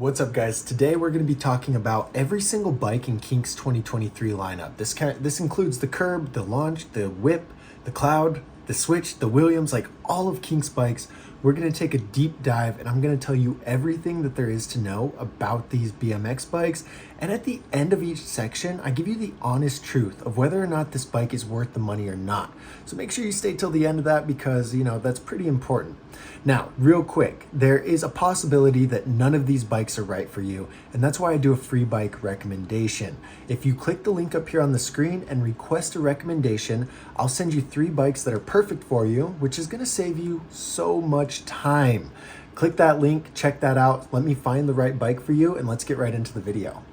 What's up, guys? Today we're going to be talking about every single bike in Kink's 2023 lineup. This includes the Curb, the Launch, the Whip, the Cloud, the Switch, the Williams, like all of Kink's bikes. We're going to take a deep dive and I'm going to tell you everything that there is to know about these BMX bikes. And at the end of each section, I give you the honest truth of whether or not this bike is worth the money or not. So make sure you stay till the end of that because, that's pretty important. Now, real quick, there is a possibility that none of these bikes are right for you, and that's why I do a free bike recommendation. If you click the link up here on the screen and request a recommendation, I'll send you 3 bikes that are perfect for you, which is going to save you so much time. Click that link, check that out, let me find the right bike for you, and let's get right into the video.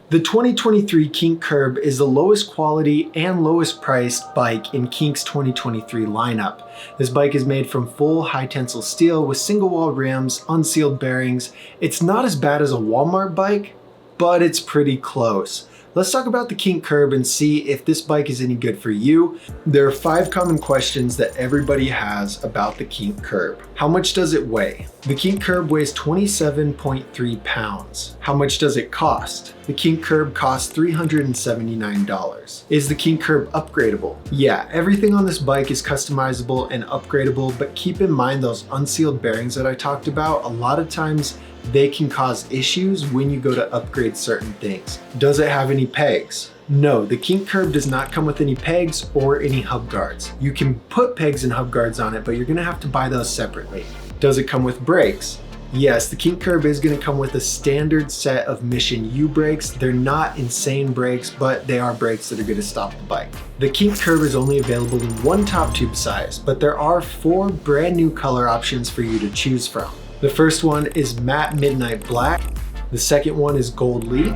The 2023 Kink Curb is the lowest quality and lowest priced bike in Kink's 2023 lineup. This bike is made from full high tensile steel with single wall rims, unsealed bearings. It's not as bad as a Walmart bike, but it's pretty close. Let's talk about the Kink Curb and see if this bike is any good for you. There are 5 common questions that everybody has about the Kink Curb. How much does it weigh? The Kink Curb weighs 27.3 pounds. How much does it cost? The Kink Curb costs $379. Is the Kink Curb upgradable? Yeah, everything on this bike is customizable and upgradable, but keep in mind those unsealed bearings that I talked about, a lot of times they can cause issues when you go to upgrade certain things. Does it have any pegs? No, the Kink Curb does not come with any pegs or any hub guards. You can put pegs and hub guards on it, but you're gonna have to buy those separately. Does it come with brakes? Yes, the Kink Curb is going to come with a standard set of Mission U brakes. They're not insane brakes, but they are brakes that are going to stop the bike. The Kink Curb is only available in 1 top tube size, but there are 4 brand new color options for you to choose from. The first one is Matte Midnight Black. The second one is Gold Leaf.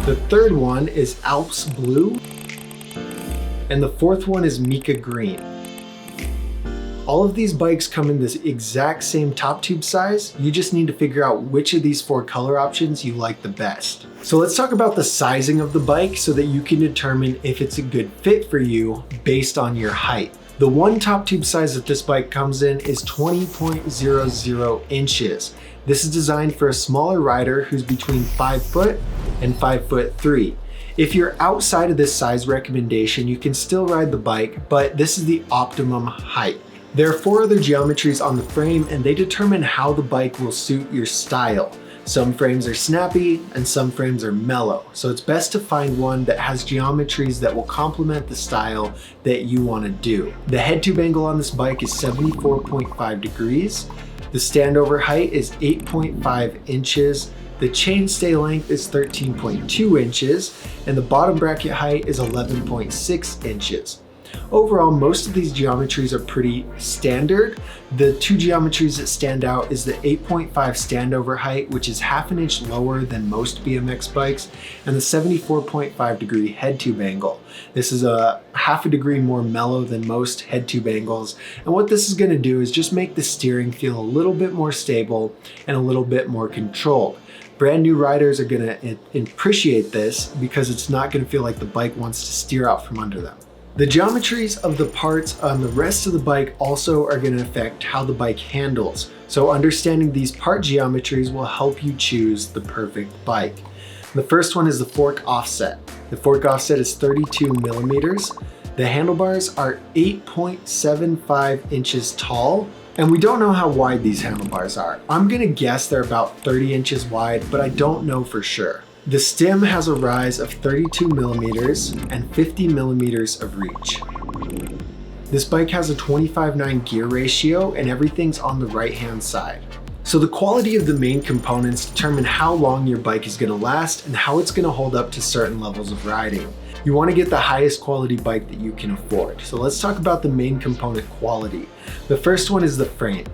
The third one is Alps Blue. And the fourth one is Mica Green. All of these bikes come in this exact same top tube size. You just need to figure out which of these 4 color options you like the best. So let's talk about the sizing of the bike so that you can determine if it's a good fit for you based on your height. The 1 top tube size that this bike comes in is 20.00 inches. This is designed for a smaller rider who's between 5 foot and 5'3". If you're outside of this size recommendation, you can still ride the bike, but this is the optimum height. There are 4 other geometries on the frame and they determine how the bike will suit your style. Some frames are snappy and some frames are mellow. So it's best to find one that has geometries that will complement the style that you want to do. The head tube angle on this bike is 74.5 degrees. The standover height is 8.5 inches. The chainstay length is 13.2 inches and the bottom bracket height is 11.6 inches. Overall, most of these geometries are pretty standard. The 2 geometries that stand out is the 8.5 standover height, which is half an inch lower than most BMX bikes, and the 74.5 degree head tube angle. This is a half a degree more mellow than most head tube angles. And what this is going to do is just make the steering feel a little bit more stable and a little bit more controlled. Brand new riders are going to appreciate this because it's not going to feel like the bike wants to steer out from under them. The geometries of the parts on the rest of the bike also are going to affect how the bike handles. So understanding these part geometries will help you choose the perfect bike. The first one is the fork offset. The fork offset is 32 millimeters. The handlebars are 8.75 inches tall. And we don't know how wide these handlebars are. I'm going to guess they're about 30 inches wide, but I don't know for sure. The stem has a rise of 32 millimeters and 50 millimeters of reach. This bike has a 25:9 gear ratio and everything's on the right hand side. So the quality of the main components determine how long your bike is going to last and how it's going to hold up to certain levels of riding. You want to get the highest quality bike that you can afford. So let's talk about the main component quality. The first one is the frame.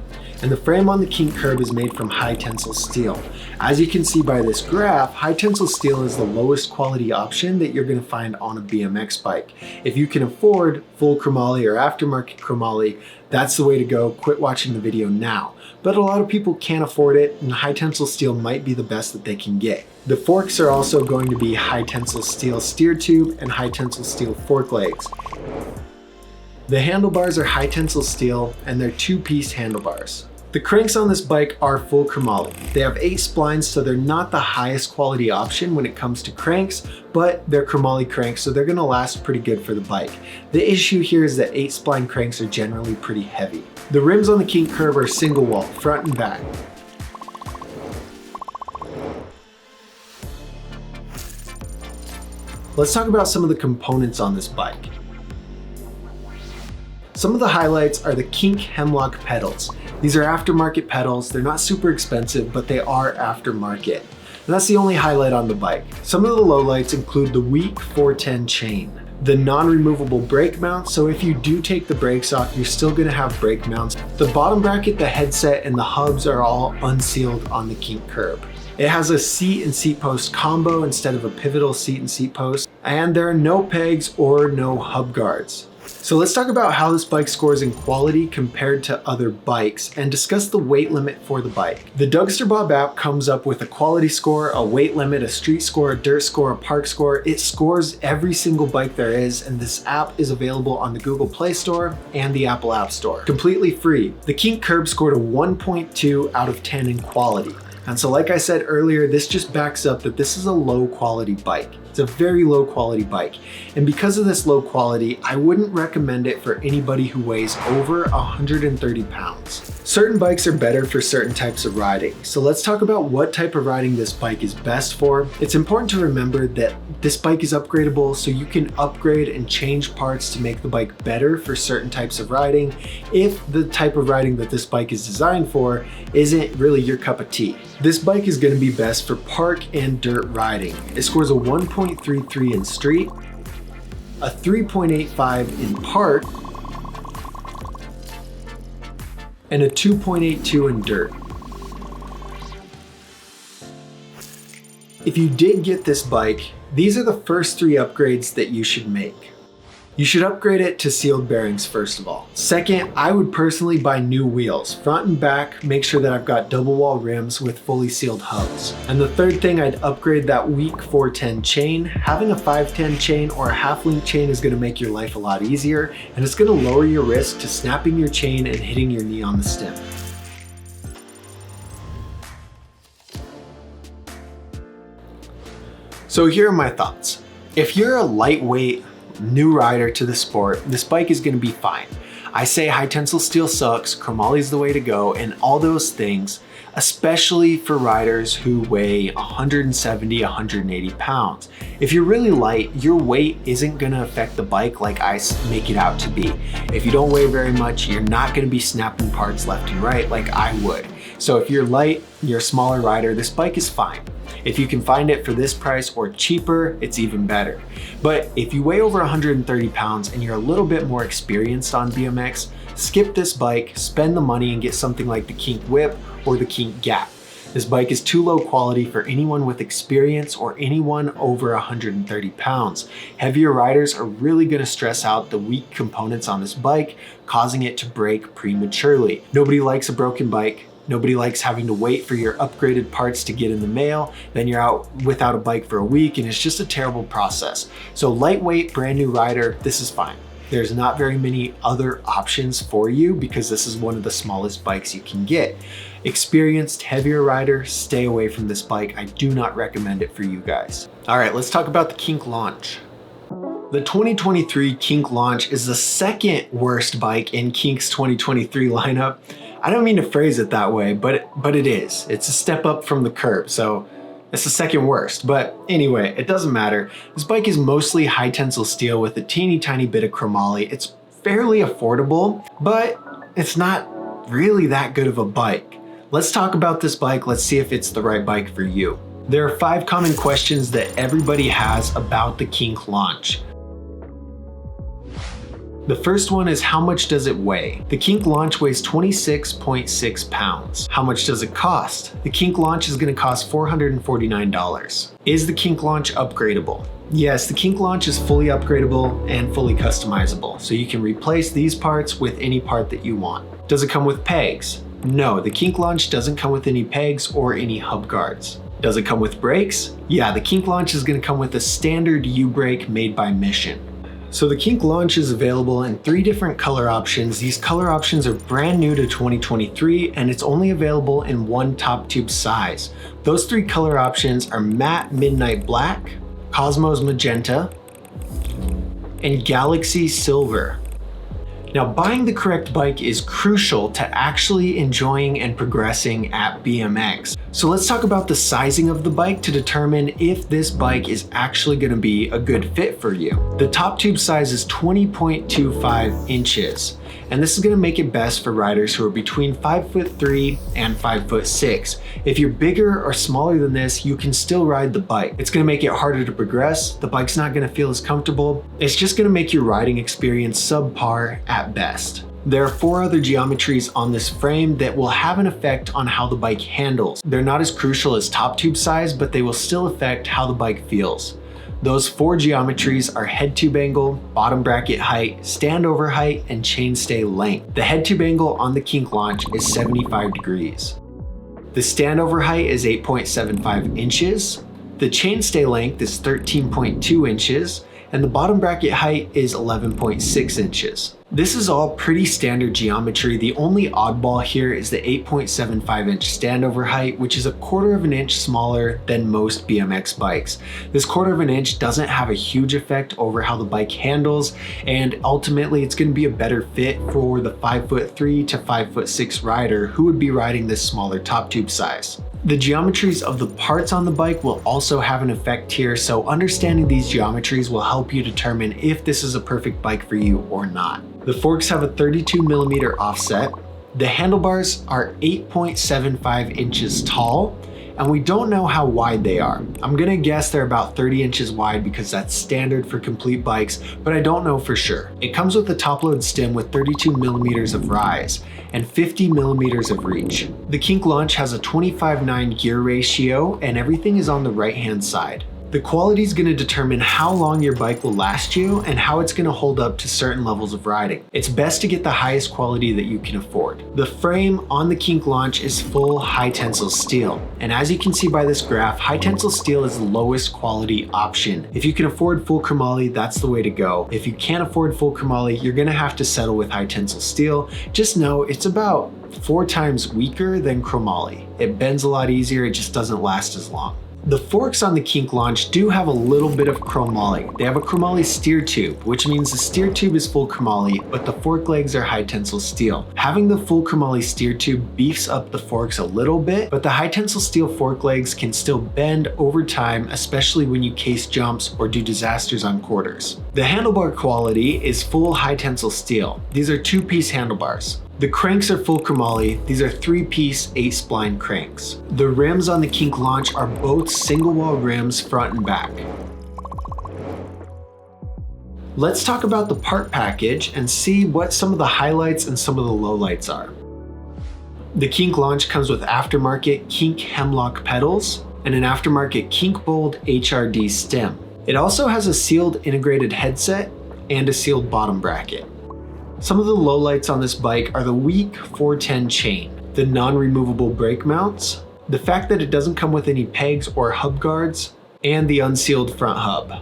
And the frame on the Kink Curb is made from high tensile steel. As you can see by this graph, high tensile steel is the lowest quality option that you're going to find on a BMX bike. If you can afford full chromoly or aftermarket chromoly, that's the way to go. Quit watching the video now. But a lot of people can't afford it, and high tensile steel might be the best that they can get. The forks are also going to be high tensile steel steer tube and high tensile steel fork legs. The handlebars are high tensile steel and they're 2-piece handlebars. The cranks on this bike are full chromoly. They have 8 splines, so they're not the highest quality option when it comes to cranks, but they're chromoly cranks, so they're gonna last pretty good for the bike. The issue here is that 8 spline cranks are generally pretty heavy. The rims on the Kink Curb are single wall, front and back. Let's talk about some of the components on this bike. Some of the highlights are the Kink Hemlock pedals. These are aftermarket pedals. They're not super expensive, but they are aftermarket. And that's the only highlight on the bike. Some of the lowlights include the weak 410 chain, the non-removable brake mount, so if you do take the brakes off, you're still gonna have brake mounts. The bottom bracket, the headset, and the hubs are all unsealed on the Kink Curb. It has a seat and seat post combo instead of a pivotal seat and seat post, and there are no pegs or no hub guards. So let's talk about how this bike scores in quality compared to other bikes and discuss the weight limit for the bike. The Dougsterbob app comes up with a quality score, a weight limit, a street score, a dirt score, a park score. It scores every single bike there is, and this app is available on the Google Play Store and the Apple App Store, completely free. The Kink Curb scored a 1.2 out of 10 in quality. And so like I said earlier, this just backs up that this is a low quality bike. It's a very low quality bike. And because of this low quality, I wouldn't recommend it for anybody who weighs over 130 pounds. Certain bikes are better for certain types of riding. So let's talk about what type of riding this bike is best for. It's important to remember that this bike is upgradable, so you can upgrade and change parts to make the bike better for certain types of riding if the type of riding that this bike is designed for isn't really your cup of tea. This bike is going to be best for park and dirt riding. It scores a 1.33 in street, a 3.85 in park, and a 2.82 in dirt. If you did get this bike, these are the first 3 upgrades that you should make. You should upgrade it to sealed bearings first of all. Second, I would personally buy new wheels, front and back, make sure that I've got double wall rims with fully sealed hubs. And the third thing, I'd upgrade that weak 410 chain. Having a 510 chain or a half link chain is gonna make your life a lot easier, and it's gonna lower your risk to snapping your chain and hitting your knee on the stem. So here are my thoughts. If you're a lightweight, new rider to the sport, this bike is going to be fine. I say high tensile steel sucks, chromoly is the way to go, and all those things, especially for riders who weigh 170, 180 pounds. If you're really light, your weight isn't going to affect the bike like I make it out to be. If you don't weigh very much, you're not going to be snapping parts left and right like I would. So if you're light, you're a smaller rider, this bike is fine. If you can find it for this price or cheaper, it's even better. But if you weigh over 130 pounds and you're a little bit more experienced on BMX, skip this bike, spend the money and get something like the Kink Whip or the Kink Gap. This bike is too low quality for anyone with experience or anyone over 130 pounds. Heavier riders are really gonna stress out the weak components on this bike, causing it to break prematurely. Nobody likes a broken bike. Nobody likes having to wait for your upgraded parts to get in the mail. Then you're out without a bike for a week and it's just a terrible process. So lightweight, brand new rider, this is fine. There's not very many other options for you because this is one of the smallest bikes you can get. Experienced, heavier rider, stay away from this bike. I do not recommend it for you guys. All right, let's talk about the Kink Launch. The 2023 Kink Launch is the second worst bike in Kink's 2023 lineup. I don't mean to phrase it that way, but it is. It's a step up from the Curb, so it's the second worst. But anyway, it doesn't matter. This bike is mostly high tensile steel with a teeny tiny bit of chromoly. It's fairly affordable, but it's not really that good of a bike. Let's talk about this bike. Let's see if it's the right bike for you. There are 5 common questions that everybody has about the Kink Launch. The first one is, how much does it weigh? The Kink Launch weighs 26.6 pounds. How much does it cost? The Kink Launch is gonna cost $449. Is the Kink Launch upgradable? Yes, the Kink Launch is fully upgradable and fully customizable, so you can replace these parts with any part that you want. Does it come with pegs? No, the Kink Launch doesn't come with any pegs or any hub guards. Does it come with brakes? Yeah, the Kink Launch is gonna come with a standard U-brake made by Mission. So the Kink Launch is available in 3 different color options. These color options are brand new to 2023 and it's only available in one top tube size. Those 3 color options are Matte Midnight Black, Cosmos Magenta, and Galaxy Silver. Now, buying the correct bike is crucial to actually enjoying and progressing at BMX. So let's talk about the sizing of the bike to determine if this bike is actually going to be a good fit for you. The top tube size is 20.25 inches, and this is going to make it best for riders who are between 5'3" and 5'6". If you're bigger or smaller than this, you can still ride the bike. It's going to make it harder to progress. The bike's not going to feel as comfortable. It's just going to make your riding experience subpar at best. There are 4 other geometries on this frame that will have an effect on how the bike handles. They're not as crucial as top tube size, but they will still affect how the bike feels. Those 4 geometries are head tube angle, bottom bracket height, standover height, and chainstay length. The head tube angle on the Kink Launch is 75 degrees. The standover height is 8.75 inches. The chainstay length is 13.2 inches. And the bottom bracket height is 11.6 inches. This is all pretty standard geometry. The only oddball here is the 8.75 inch standover height, which is a 1/4 of an inch smaller than most BMX bikes. This 1/4 of an inch doesn't have a huge effect over how the bike handles, and ultimately it's gonna be a better fit for the 5'3" to 5'6" rider who would be riding this smaller top tube size. The geometries of the parts on the bike will also have an effect here, so understanding these geometries will help you determine if this is a perfect bike for you or not. The forks have a 32mm offset. The handlebars are 8.75 inches tall, and we don't know how wide they are. I'm gonna guess they're about 30 inches wide because that's standard for complete bikes, but I don't know for sure. It comes with a top load stem with 32mm of rise and 50mm of reach. The Kink Launch has a 25:9 gear ratio and everything is on the right hand side. The quality is going to determine how long your bike will last you and how it's going to hold up to certain levels of riding. It's best to get the highest quality that you can afford. The frame on the Kink Launch is full high tensile steel. And as you can see by this graph, high tensile steel is the lowest quality option. If you can afford full chromoly, that's the way to go. If you can't afford full chromoly, you're going to have to settle with high tensile steel. Just know it's about 4 times weaker than chromoly. It bends a lot easier, it just doesn't last as long. The forks on the Kink Launch do have a little bit of chromoly. They have a chromoly steer tube, which means the steer tube is full chromoly, but the fork legs are high tensile steel. Having the full chromoly steer tube beefs up the forks a little bit, but the high tensile steel fork legs can still bend over time, especially when you case jumps or do disasters on quarters. The handlebar quality is full high tensile steel. These are 2-piece handlebars. The cranks are full chromoly. These are 3-piece 8-spline cranks. The rims on the Kink Launch are both single wall rims front and back. Let's talk about the part package and see what some of the highlights and some of the lowlights are. The Kink Launch comes with aftermarket Kink Hemlock pedals and an aftermarket Kink Bold HRD stem. It also has a sealed integrated headset and a sealed bottom bracket. Some of the lowlights on this bike are the weak 410 chain, the non-removable brake mounts, the fact that it doesn't come with any pegs or hub guards, and the unsealed front hub.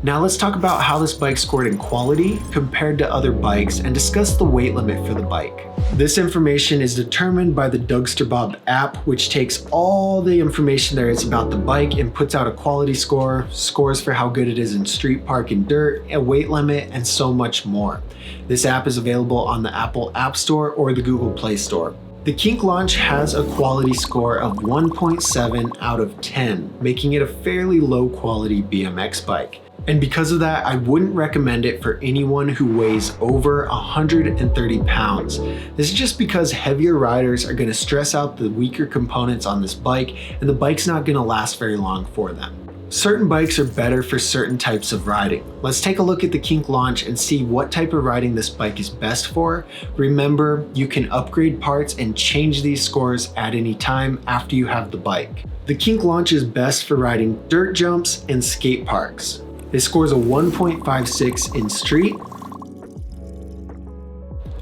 Now let's talk about how this bike scored in quality compared to other bikes and discuss the weight limit for the bike. This information is determined by the Dougsterbob app, which takes all the information there is about the bike and puts out a quality score, scores for how good it is in street, park, and dirt, a weight limit, and so much more. This app is available on the Apple App Store or the Google Play Store. The Kink Launch has a quality score of 1.7 out of 10, making it a fairly low quality BMX bike. And because of that, I wouldn't recommend it for anyone who weighs over 130 pounds. This is just because heavier riders are gonna stress out the weaker components on this bike, and the bike's not gonna last very long for them. Certain bikes are better for certain types of riding. Let's take a look at the Kink Launch and see what type of riding this bike is best for. Remember, you can upgrade parts and change these scores at any time after you have the bike. The Kink Launch is best for riding dirt jumps and skate parks. It scores a 1.56 in street,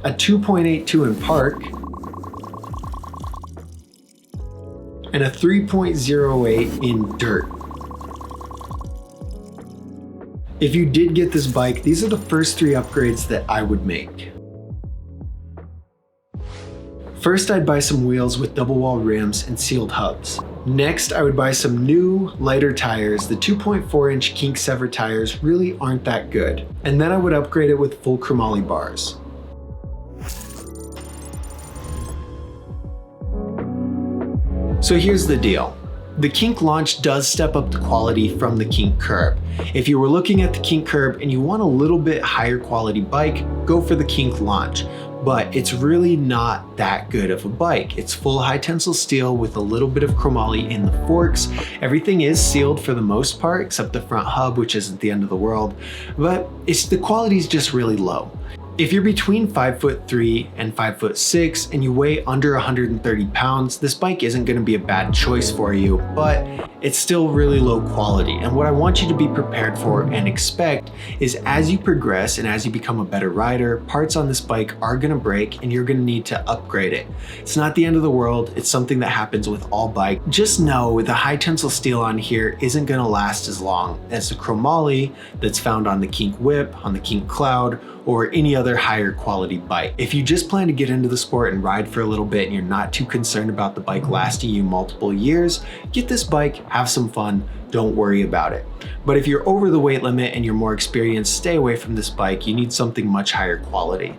a 2.82 in park, and a 3.08 in dirt. If you did get this bike, these are the first 3 upgrades that I would make. First, I'd buy some wheels with double wall rims and sealed hubs. Next, I would buy some new, lighter tires. The 2.4-inch Kink Sever tires really aren't that good. And then I would upgrade it with full chromoly bars. So here's the deal. The Kink Launch does step up the quality from the Kink Curb. If you were looking at the Kink Curb and you want a little bit higher quality bike, go for the Kink Launch. But it's really not that good of a bike. It's full high tensile steel with a little bit of chromoly in the forks. Everything is sealed for the most part, except the front hub, which isn't the end of the world. But the quality is just really low. If you're between 5'3" and 5'6" and you weigh under 130 pounds, this bike isn't going to be a bad choice for you, but it's still really low quality. And what I want you to be prepared for and expect is as you progress and as you become a better rider, parts on this bike are going to break and you're going to need to upgrade it. It's not the end of the world. It's something that happens with all bikes. Just know the high tensile steel on here isn't going to last as long as the chromoly that's found on the Kink Whip, on the Kink Cloud, or any other higher quality bike. If you just plan to get into the sport and ride for a little bit and you're not too concerned about the bike lasting you multiple years, get this bike, have some fun, don't worry about it. But if you're over the weight limit and you're more experienced, stay away from this bike. You need something much higher quality.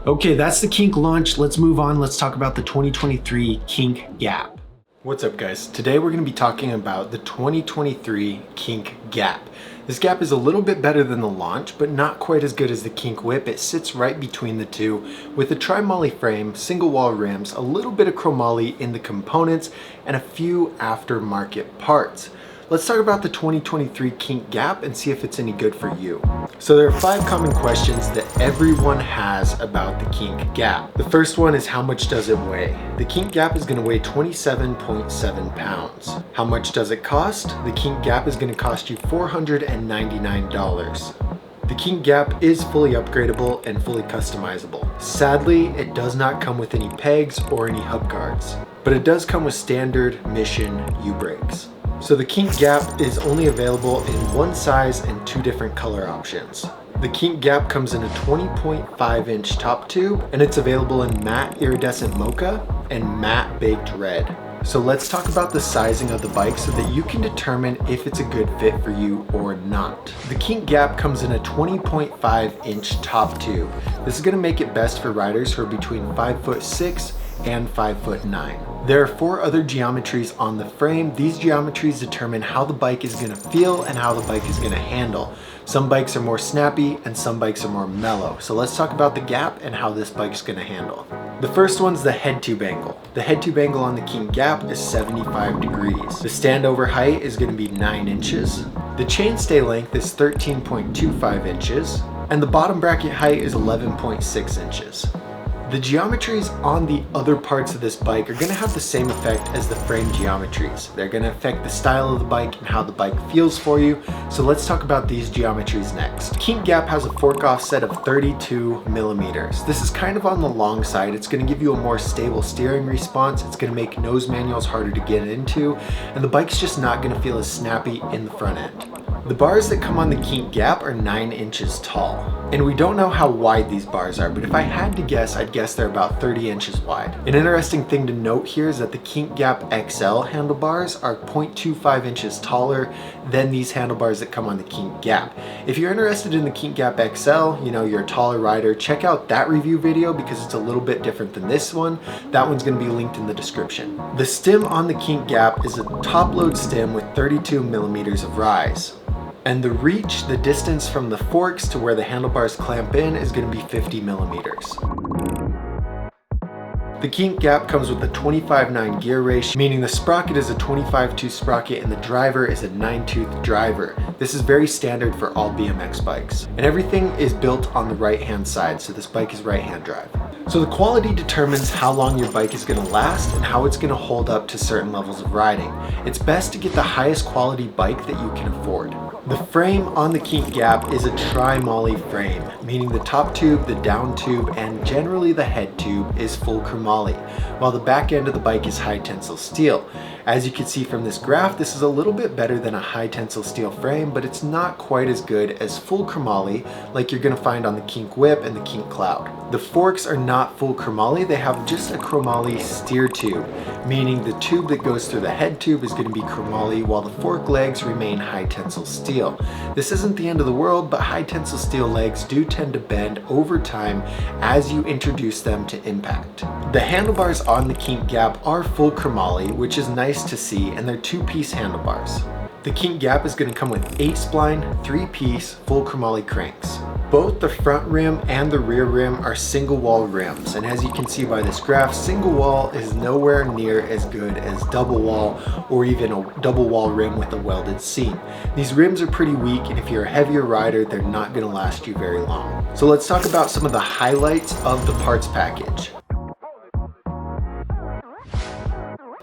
Okay, that's the Kink Launch. Let's move on. Let's talk about the 2023 Kink Gap. What's up, guys? Today we're going to be talking about the 2023 Kink Gap. This Gap is a little bit better than the Launch, but not quite as good as the Kink Whip. It sits right between the two with a tri-moly frame, single wall rims, a little bit of chromoly in the components, and a few aftermarket parts. Let's talk about the 2023 Kink Gap and see if it's any good for you. So there are 5 common questions that everyone has about the Kink Gap. The first one is, how much does it weigh? The Kink Gap is going to weigh 27.7 pounds. How much does it cost? The Kink Gap is going to cost you $499. The Kink Gap is fully upgradable and fully customizable. Sadly, it does not come with any pegs or any hub guards, but it does come with standard Mission U-brakes. So the Kink Gap is only available in one size and 2 different color options. The Kink Gap comes in a 20.5-inch top tube, and it's available in matte iridescent mocha and matte baked red. So let's talk about the sizing of the bike so that you can determine if it's a good fit for you or not. The Kink Gap comes in a 20.5-inch top tube. This is going to make it best for riders who are between 5'6" and 5'9". There are 4 other geometries on the frame. These geometries determine how the bike is going to feel and how the bike is going to handle. Some bikes are more snappy and some bikes are more mellow. So let's talk about the Gap and how this bike is going to handle. The first one's the head tube angle. The head tube angle on the Kink Gap is 75 degrees. The standover height is going to be 9 inches. The chainstay length is 13.25 inches. And the bottom bracket height is 11.6 inches. The geometries on the other parts of this bike are going to have the same effect as the frame geometries. They're going to affect the style of the bike and how the bike feels for you. So let's talk about these geometries next. Kink Gap has a fork offset of 32 millimeters. This is kind of on the long side. It's going to give you a more stable steering response. It's going to make nose manuals harder to get into, and the bike's just not going to feel as snappy in the front end. The bars that come on the Kink Gap are 9 inches tall. And we don't know how wide these bars are, but if I had to guess, I'd guess they're about 30 inches wide. An interesting thing to note here is that the Kink Gap XL handlebars are 0.25 inches taller than these handlebars that come on the Kink Gap. If you're interested in the Kink Gap XL, you're a taller rider, check out that review video because it's a little bit different than this one. That one's going to be linked in the description. The stem on the Kink Gap is a top load stem with 32 millimeters of rise. And the reach, the distance from the forks to where the handlebars clamp in, is going to be 50 millimeters. The Kink Gap comes with a 25/9 gear ratio, meaning the sprocket is a 25/2 sprocket and the driver is a 9-tooth driver. This is very standard for all BMX bikes. And everything is built on the right-hand side, so this bike is right-hand drive. So the quality determines how long your bike is going to last and how it's going to hold up to certain levels of riding. It's best to get the highest quality bike that you can afford. The frame on the Kink Gap is a tri-moly frame, meaning the top tube, the down tube, and generally the head tube is full chromoly, while the back end of the bike is high tensile steel. As you can see from this graph, this is a little bit better than a high tensile steel frame, but it's not quite as good as full chromoly like you're going to find on the Kink Whip and the Kink Cloud. The forks are not full chromoly, they have just a chromoly steer tube, meaning the tube that goes through the head tube is going to be chromoly while the fork legs remain high tensile steel. This isn't the end of the world, but high tensile steel legs do tend to bend over time as you introduce them to impact. The handlebars on the Kink Gap are full chromoly, which is nice to see, and they're 2-piece handlebars. The Kink Gap is going to come with 8-spline, 3-piece, full chromoly cranks. Both the front rim and the rear rim are single wall rims, and as you can see by this graph, single wall is nowhere near as good as double wall or even a double wall rim with a welded seam. These rims are pretty weak, and if you're a heavier rider, they're not going to last you very long. So let's talk about some of the highlights of the parts package.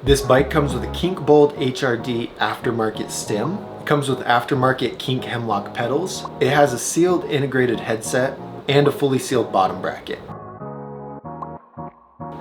This bike comes with a Kink Bold HRD aftermarket stem. It comes with aftermarket Kink Hemlock pedals. It has a sealed integrated headset and a fully sealed bottom bracket.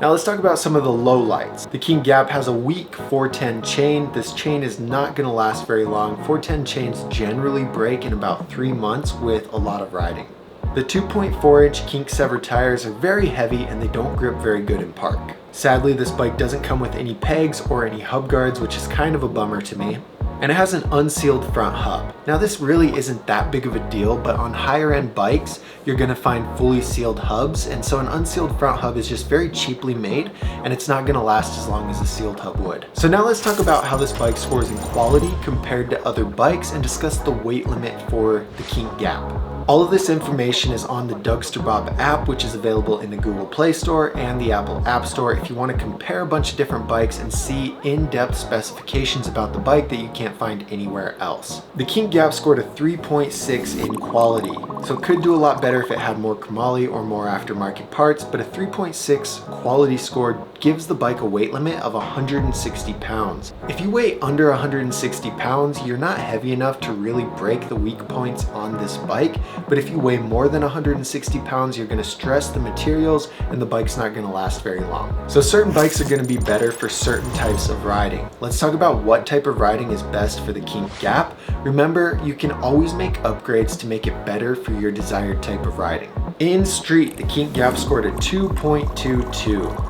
Now let's talk about some of the lowlights. The Kink Gap has a weak 410 chain. This chain is not going to last very long. 410 chains generally break in about 3 months with a lot of riding. The 2.4-inch Kink Sever tires are very heavy and they don't grip very good in park. Sadly, this bike doesn't come with any pegs or any hub guards, which is kind of a bummer to me. And it has an unsealed front hub. Now this really isn't that big of a deal, but on higher end bikes, you're gonna find fully sealed hubs, and so an unsealed front hub is just very cheaply made, and it's not gonna last as long as a sealed hub would. So now let's talk about how this bike scores in quality compared to other bikes and discuss the weight limit for the Kink Gap. All of this information is on the Dougsterbob app, which is available in the Google Play Store and the Apple App Store if you want to compare a bunch of different bikes and see in-depth specifications about the bike that you can't find anywhere else. The Kink Gap scored a 3.6 in quality, so it could do a lot better if it had more chromoly or more aftermarket parts, but a 3.6 quality score gives the bike a weight limit of 160 pounds. If you weigh under 160 pounds, you're not heavy enough to really break the weak points on this bike. But if you weigh more than 160 pounds, you're going to stress the materials and the bike's not going to last very long. So certain bikes are going to be better for certain types of riding. Let's talk about what type of riding is best for the Kink Gap. Remember, you can always make upgrades to make it better for your desired type of riding. In street, the Kink Gap scored a 2.22.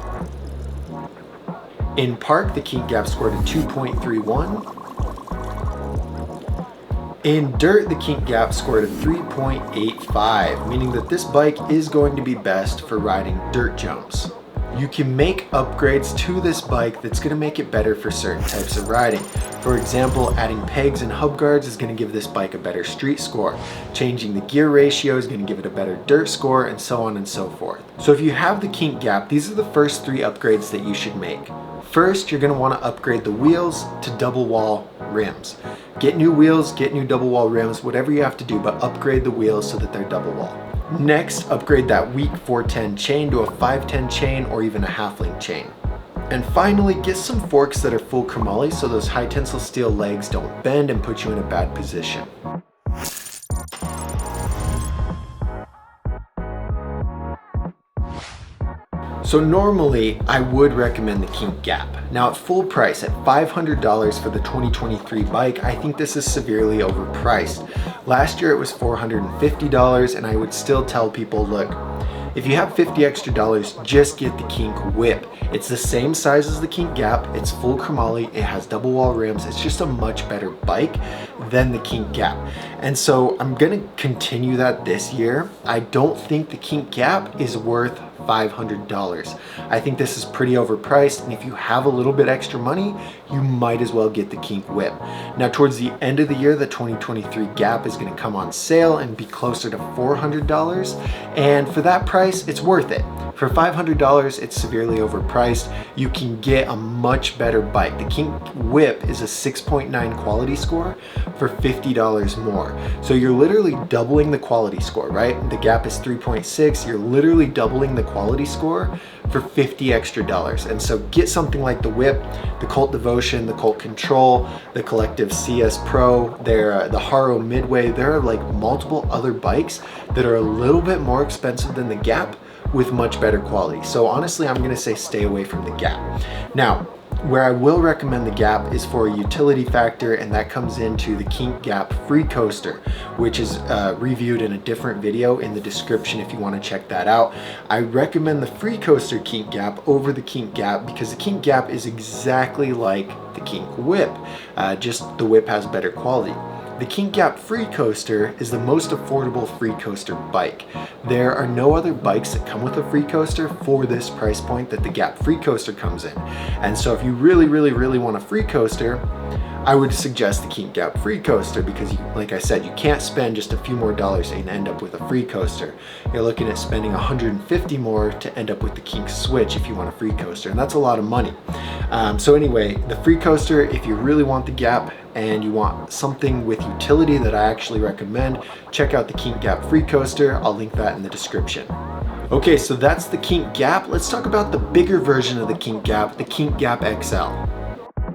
In park, the Kink Gap scored a 2.31. In dirt, the Kink Gap scored a 3.85, meaning that this bike is going to be best for riding dirt jumps. You can make upgrades to this bike that's going to make it better for certain types of riding. For example, adding pegs and hub guards is going to give this bike a better street score. Changing the gear ratio is going to give it a better dirt score, and so on and so forth. So if you have the Kink Gap, these are the first 3 upgrades that you should make. First, you're going to want to upgrade the wheels to double wall rims. Get new wheels, get new double wall rims, whatever you have to do, but upgrade the wheels so that they're double wall. Next, upgrade that weak 410 chain to a 510 chain or even a half-link chain. And finally, get some forks that are full chromoly so those high tensile steel legs don't bend and put you in a bad position. So normally, I would recommend the Kink Gap. Now at full price, at $500 for the 2023 bike, I think this is severely overpriced. Last year it was $450, and I would still tell people, look, if you have $50 extra, just get the Kink Whip. It's the same size as the Kink Gap, it's full chromoly, it has double wall rims, it's just a much better bike than the Kink Gap. And so I'm gonna continue that this year. I don't think the Kink Gap is worth $500. I think this is pretty overpriced, and if you have a little bit extra money, you might as well get the Kink Whip. Now towards the end of the year, the 2023 Gap is going to come on sale and be closer to $400, and for that price, it's worth it. For $500, it's severely overpriced. You can get a much better bike. The Kink Whip is a 6.9 quality score for $50 more. So you're literally doubling the quality score, right? The Gap is 3.6, you're literally doubling the quality score for $50 extra. And so get something like the Whip, the Cult Devotion, the Cult Control, the Collective CS Pro, the Haro Midway. There are like multiple other bikes that are a little bit more expensive than the Gap with much better quality. So honestly, I'm gonna say stay away from the Gap. Now, where I will recommend the Gap is for a utility factor, and that comes into the Kink Gap Free Coaster, which is reviewed in a different video in the description if you want to check that out. I recommend the Free Coaster Kink Gap over the Kink Gap because the Kink Gap is exactly like the Kink Whip, just the Whip has better quality. The Kink Gap Free Coaster is the most affordable free coaster bike. There are no other bikes that come with a free coaster for this price point that the Gap Free Coaster comes in. And so if you really want a free coaster, I would suggest the Kink Gap Free Coaster because, like I said, you can't spend just a few more dollars and end up with a free coaster. You're looking at spending $150 more to end up with the Kink Switch if you want a free coaster, and that's a lot of money. So anyway, the free coaster, if you really want the Gap and you want something with utility that I actually recommend, check out the Kink Gap Free Coaster. I'll link that in the description. Okay, so that's the Kink Gap. Let's talk about the bigger version of the Kink Gap, the Kink Gap XL.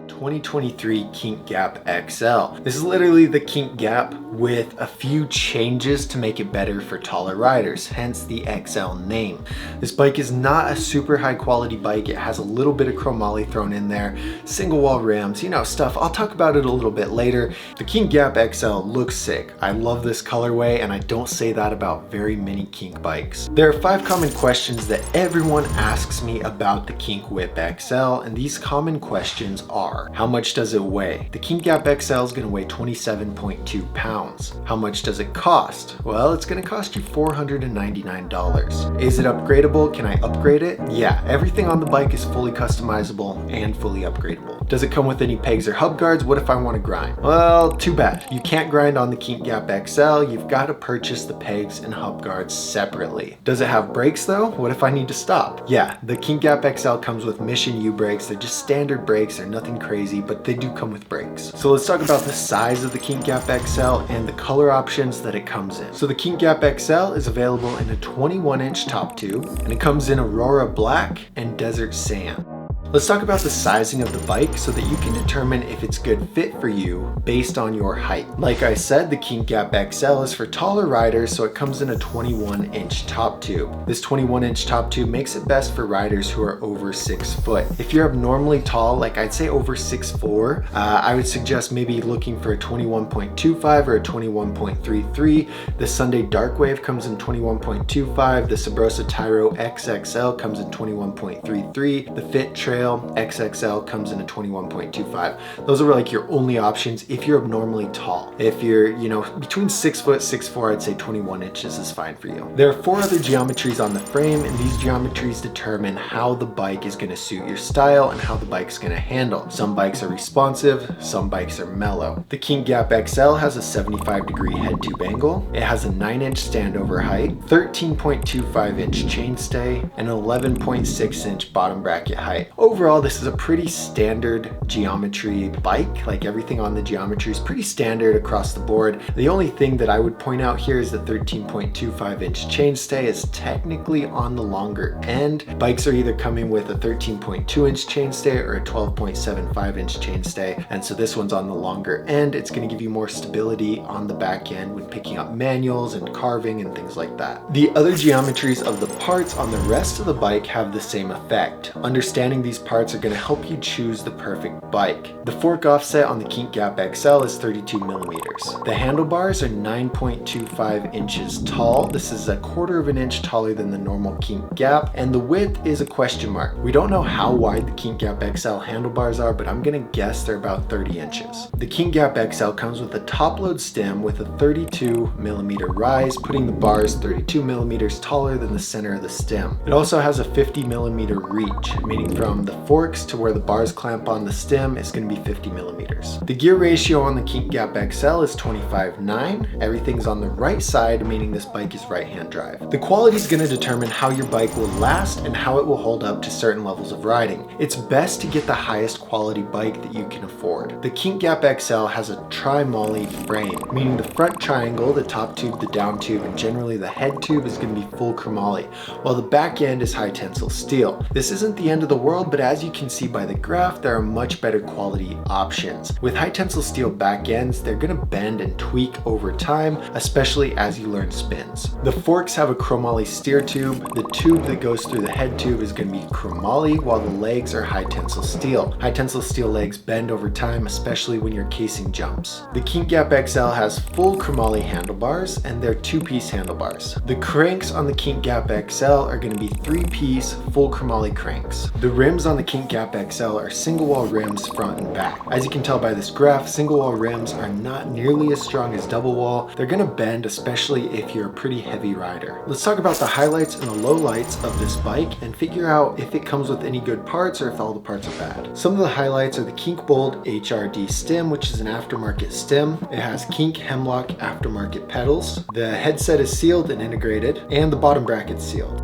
2023 Kink Gap XL. This is literally the Kink Gap with a few changes to make it better for taller riders, hence the XL name. This bike is not a super high quality bike. It has a little bit of chromoly thrown in there, single wall rims, you know, stuff. I'll talk about it a little bit later. The Kink Gap XL looks sick. I love this colorway, and I don't say that about very many Kink bikes. There are 5 common questions that everyone asks me about the Kink Whip XL, and these common questions are: how much does it weigh? The Kink Gap XL is going to weigh 27.2 pounds. How much does it cost? Well, it's going to cost you $499. Is it upgradable? Can I upgrade it? Yeah, everything on the bike is fully customizable and fully upgradable. Does it come with any pegs or hub guards? What if I want to grind? Well, too bad. You can't grind on the Kink Gap XL. You've got to purchase the pegs and hub guards separately. Does it have brakes though? What if I need to stop? Yeah, the Kink Gap XL comes with Mission U brakes. They're just standard brakes. They're nothing crazy, but they do come with brakes. So let's talk about the size of the Kink Gap XL and the color options that it comes in. So the Kink Gap XL is available in a 21-inch top tube, and it comes in Aurora Black and Desert Sand. Let's talk about the sizing of the bike so that you can determine if it's good fit for you based on your height. Like I said, the Kink Gap XL is for taller riders, so it comes in a 21-inch top tube. This 21-inch top tube makes it best for riders who are over 6 foot. If you're abnormally tall, like I'd say over 6'4", I would suggest maybe looking for a 21.25 or a 21.33. The Sunday Dark Wave comes in 21.25. The Sabrosa Tyro XXL comes in 21.33. The Fit Trail XXL comes in a 21.25. Those are like your only options if you're abnormally tall. If you're, you know, between 6 foot, 6'4", I'd say 21 inches is fine for you. There are 4 other geometries on the frame, and these geometries determine how the bike is going to suit your style and how the bike's going to handle. Some bikes are responsive, some bikes are mellow. The Kink Gap XL has a 75-degree head tube angle. It has a 9-inch standover height, 13.25-inch chainstay, and an 11.6-inch bottom bracket height. Overall, this is a pretty standard geometry bike. Like everything on the geometry is pretty standard across the board. The only thing that I would point out here is the 13.25-inch chainstay is technically on the longer end. Bikes are either coming with a 13.2-inch chainstay or a 12.75-inch chainstay, and so this one's on the longer end. It's going to give you more stability on the back end when picking up manuals and carving and things like that. The other geometries of the parts on the rest of the bike have the same effect. Understanding these parts are going to help you choose the perfect bike. The fork offset on the Kink Gap XL is 32 millimeters. The handlebars are 9.25 inches tall. This is a 1/4 of an inch taller than the normal Kink Gap, and the width is a question mark. We don't know how wide the Kink Gap XL handlebars are, but I'm going to guess they're about 30 inches. The Kink Gap XL comes with a top load stem with a 32 millimeter rise, putting the bars 32 millimeters taller than the center of the stem. It also has a 50 millimeter reach, meaning from the forks to where the bars clamp on the stem is going to be 50 millimeters. The gear ratio on the Kink Gap XL is 25:9. Everything's on the right side, meaning this bike is right-hand drive. The quality is going to determine how your bike will last and how it will hold up to certain levels of riding. It's best to get the highest quality bike that you can afford. The Kink Gap XL has a tri-moly frame, meaning the front triangle, the top tube, the down tube, and generally the head tube is going to be full chromoly, while the back end is high tensile steel. This isn't the end of the world, but as you can see by the graph, there are much better quality options. With high tensile steel back ends, they're going to bend and tweak over time, especially as you learn spins. The forks have a chromoly steer tube. The tube that goes through the head tube is going to be chromoly, while the legs are high tensile steel. High tensile steel legs bend over time, especially when you're casing jumps. The Kink Gap XL has full chromoly handlebars, and they're two-piece handlebars. The cranks on the Kink Gap XL are going to be three-piece full chromoly cranks. The rims on the Kink Gap XL are single wall rims front and back. As you can tell by this graph, single wall rims are not nearly as strong as double wall. They're going to bend, especially if you're a pretty heavy rider. Let's talk about the highlights and the lowlights of this bike and figure out if it comes with any good parts or if all the parts are bad. Some of the highlights are the Kink Bolt HRD stem, which is an aftermarket stem. It has Kink Hemlock aftermarket pedals. The headset is sealed and integrated, and the bottom bracket's sealed.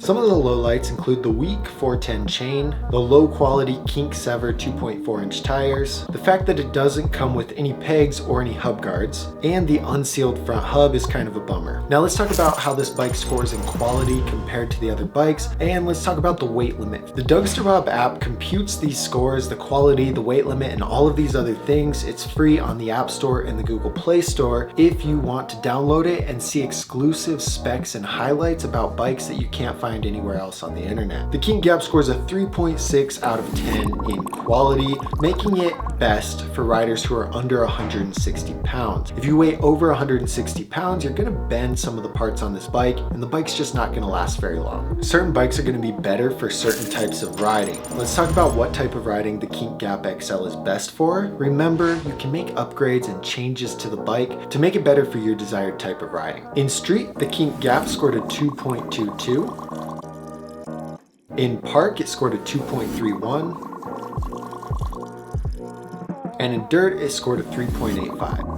Some of the lowlights include the weak 410 chain, the low quality Kink Sever 2.4-inch tires, the fact that it doesn't come with any pegs or any hub guards, and the unsealed front hub is kind of a bummer. Now let's talk about how this bike scores in quality compared to the other bikes, and let's talk about the weight limit. The Dougsterbob app computes these scores, the quality, the weight limit, and all of these other things. It's free on the App Store and the Google Play Store if you want to download it and see exclusive specs and highlights about bikes that you can't find anywhere else on the internet. The Kink Gap scores a 3.6 out of 10 in quality, making it best for riders who are under 160 pounds. If you weigh over 160 pounds, you're gonna bend some of the parts on this bike, and the bike's just not gonna last very long. Certain bikes are gonna be better for certain types of riding. Let's talk about what type of riding the Kink Gap XL is best for. Remember, you can make upgrades and changes to the bike to make it better for your desired type of riding. In street, the Kink Gap scored a 2.22. In park, it scored a 2.31. And in dirt, it scored a 3.85.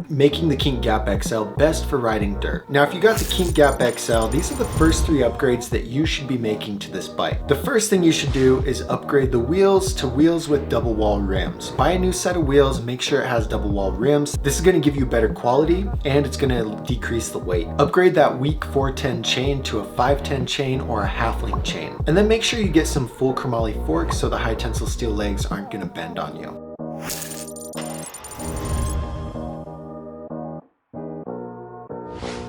Making the Kink Gap XL best for riding dirt. Now, if you got the Kink Gap XL, these are the first three upgrades that you should be making to this bike. The first thing you should do is upgrade the wheels to wheels with double wall rims. Buy a new set of wheels, make sure it has double wall rims. This is going to give you better quality and it's going to decrease the weight. Upgrade that weak 410 chain to a 510 chain or a half-link chain. And then make sure you get some full chromoly forks so the high tensile steel legs aren't going to bend on you.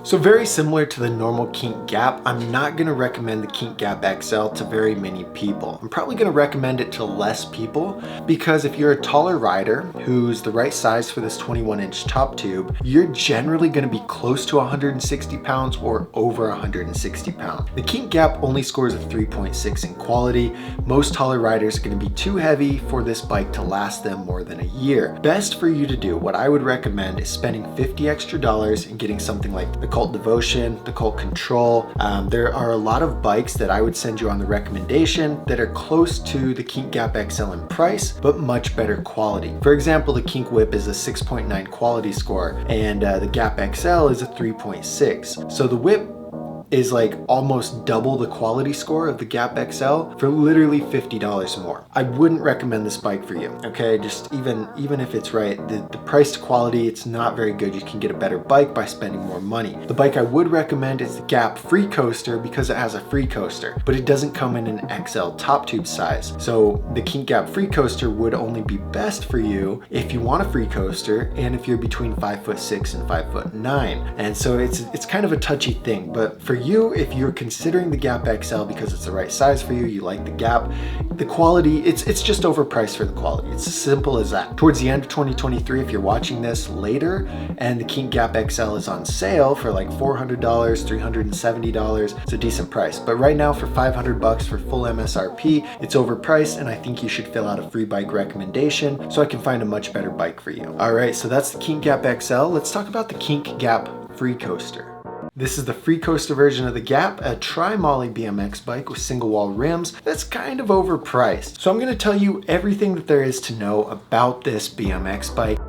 So very similar to the normal Kink Gap, I'm not gonna recommend the Kink Gap XL to very many people. I'm probably gonna recommend it to less people because if you're a taller rider who's the right size for this 21-inch top tube, you're generally gonna be close to 160 pounds or over 160 pounds. The Kink Gap only scores a 3.6 in quality. Most taller riders are gonna be too heavy for this bike to last them more than a year. Best for you to do, what I would recommend is spending $50 extra and getting something like the Cult Devotion, the Cult Control. There are a lot of bikes that I would send you on the recommendation that are close to the Kink Gap XL in price, but much better quality. For example, the Kink Whip is a 6.9 quality score, and the Gap XL is a 3.6. So the Whip is like almost double the quality score of the Gap XL for literally $50 more. I wouldn't recommend this bike for you, okay? Just even if it's right, the price to quality, it's not very good. You can get a better bike by spending more money. The bike I would recommend is the Gap Free Coaster because it has a free coaster, but it doesn't come in an XL top tube size. So the Kink Gap Free Coaster would only be best for you if you want a free coaster and if you're between 5'6" and 5'9". And so it's kind of a touchy thing, but for you, if you're considering the Gap XL because it's the right size for you, you like the Gap, the quality, it's just overpriced for the quality. It's as simple as that. Towards the end of 2023, if you're watching this later and the Kink Gap XL is on sale for like $400, $370, it's a decent price. But right now for $500 for full MSRP, it's overpriced and I think you should fill out a free bike recommendation so I can find a much better bike for you. All right, so that's the Kink Gap XL. Let's talk about the Kink Gap Free Coaster. This is the free coaster version of the Gap, a tri-molly BMX bike with single wall rims that's kind of overpriced. So I'm going to tell you everything that there is to know about this BMX bike.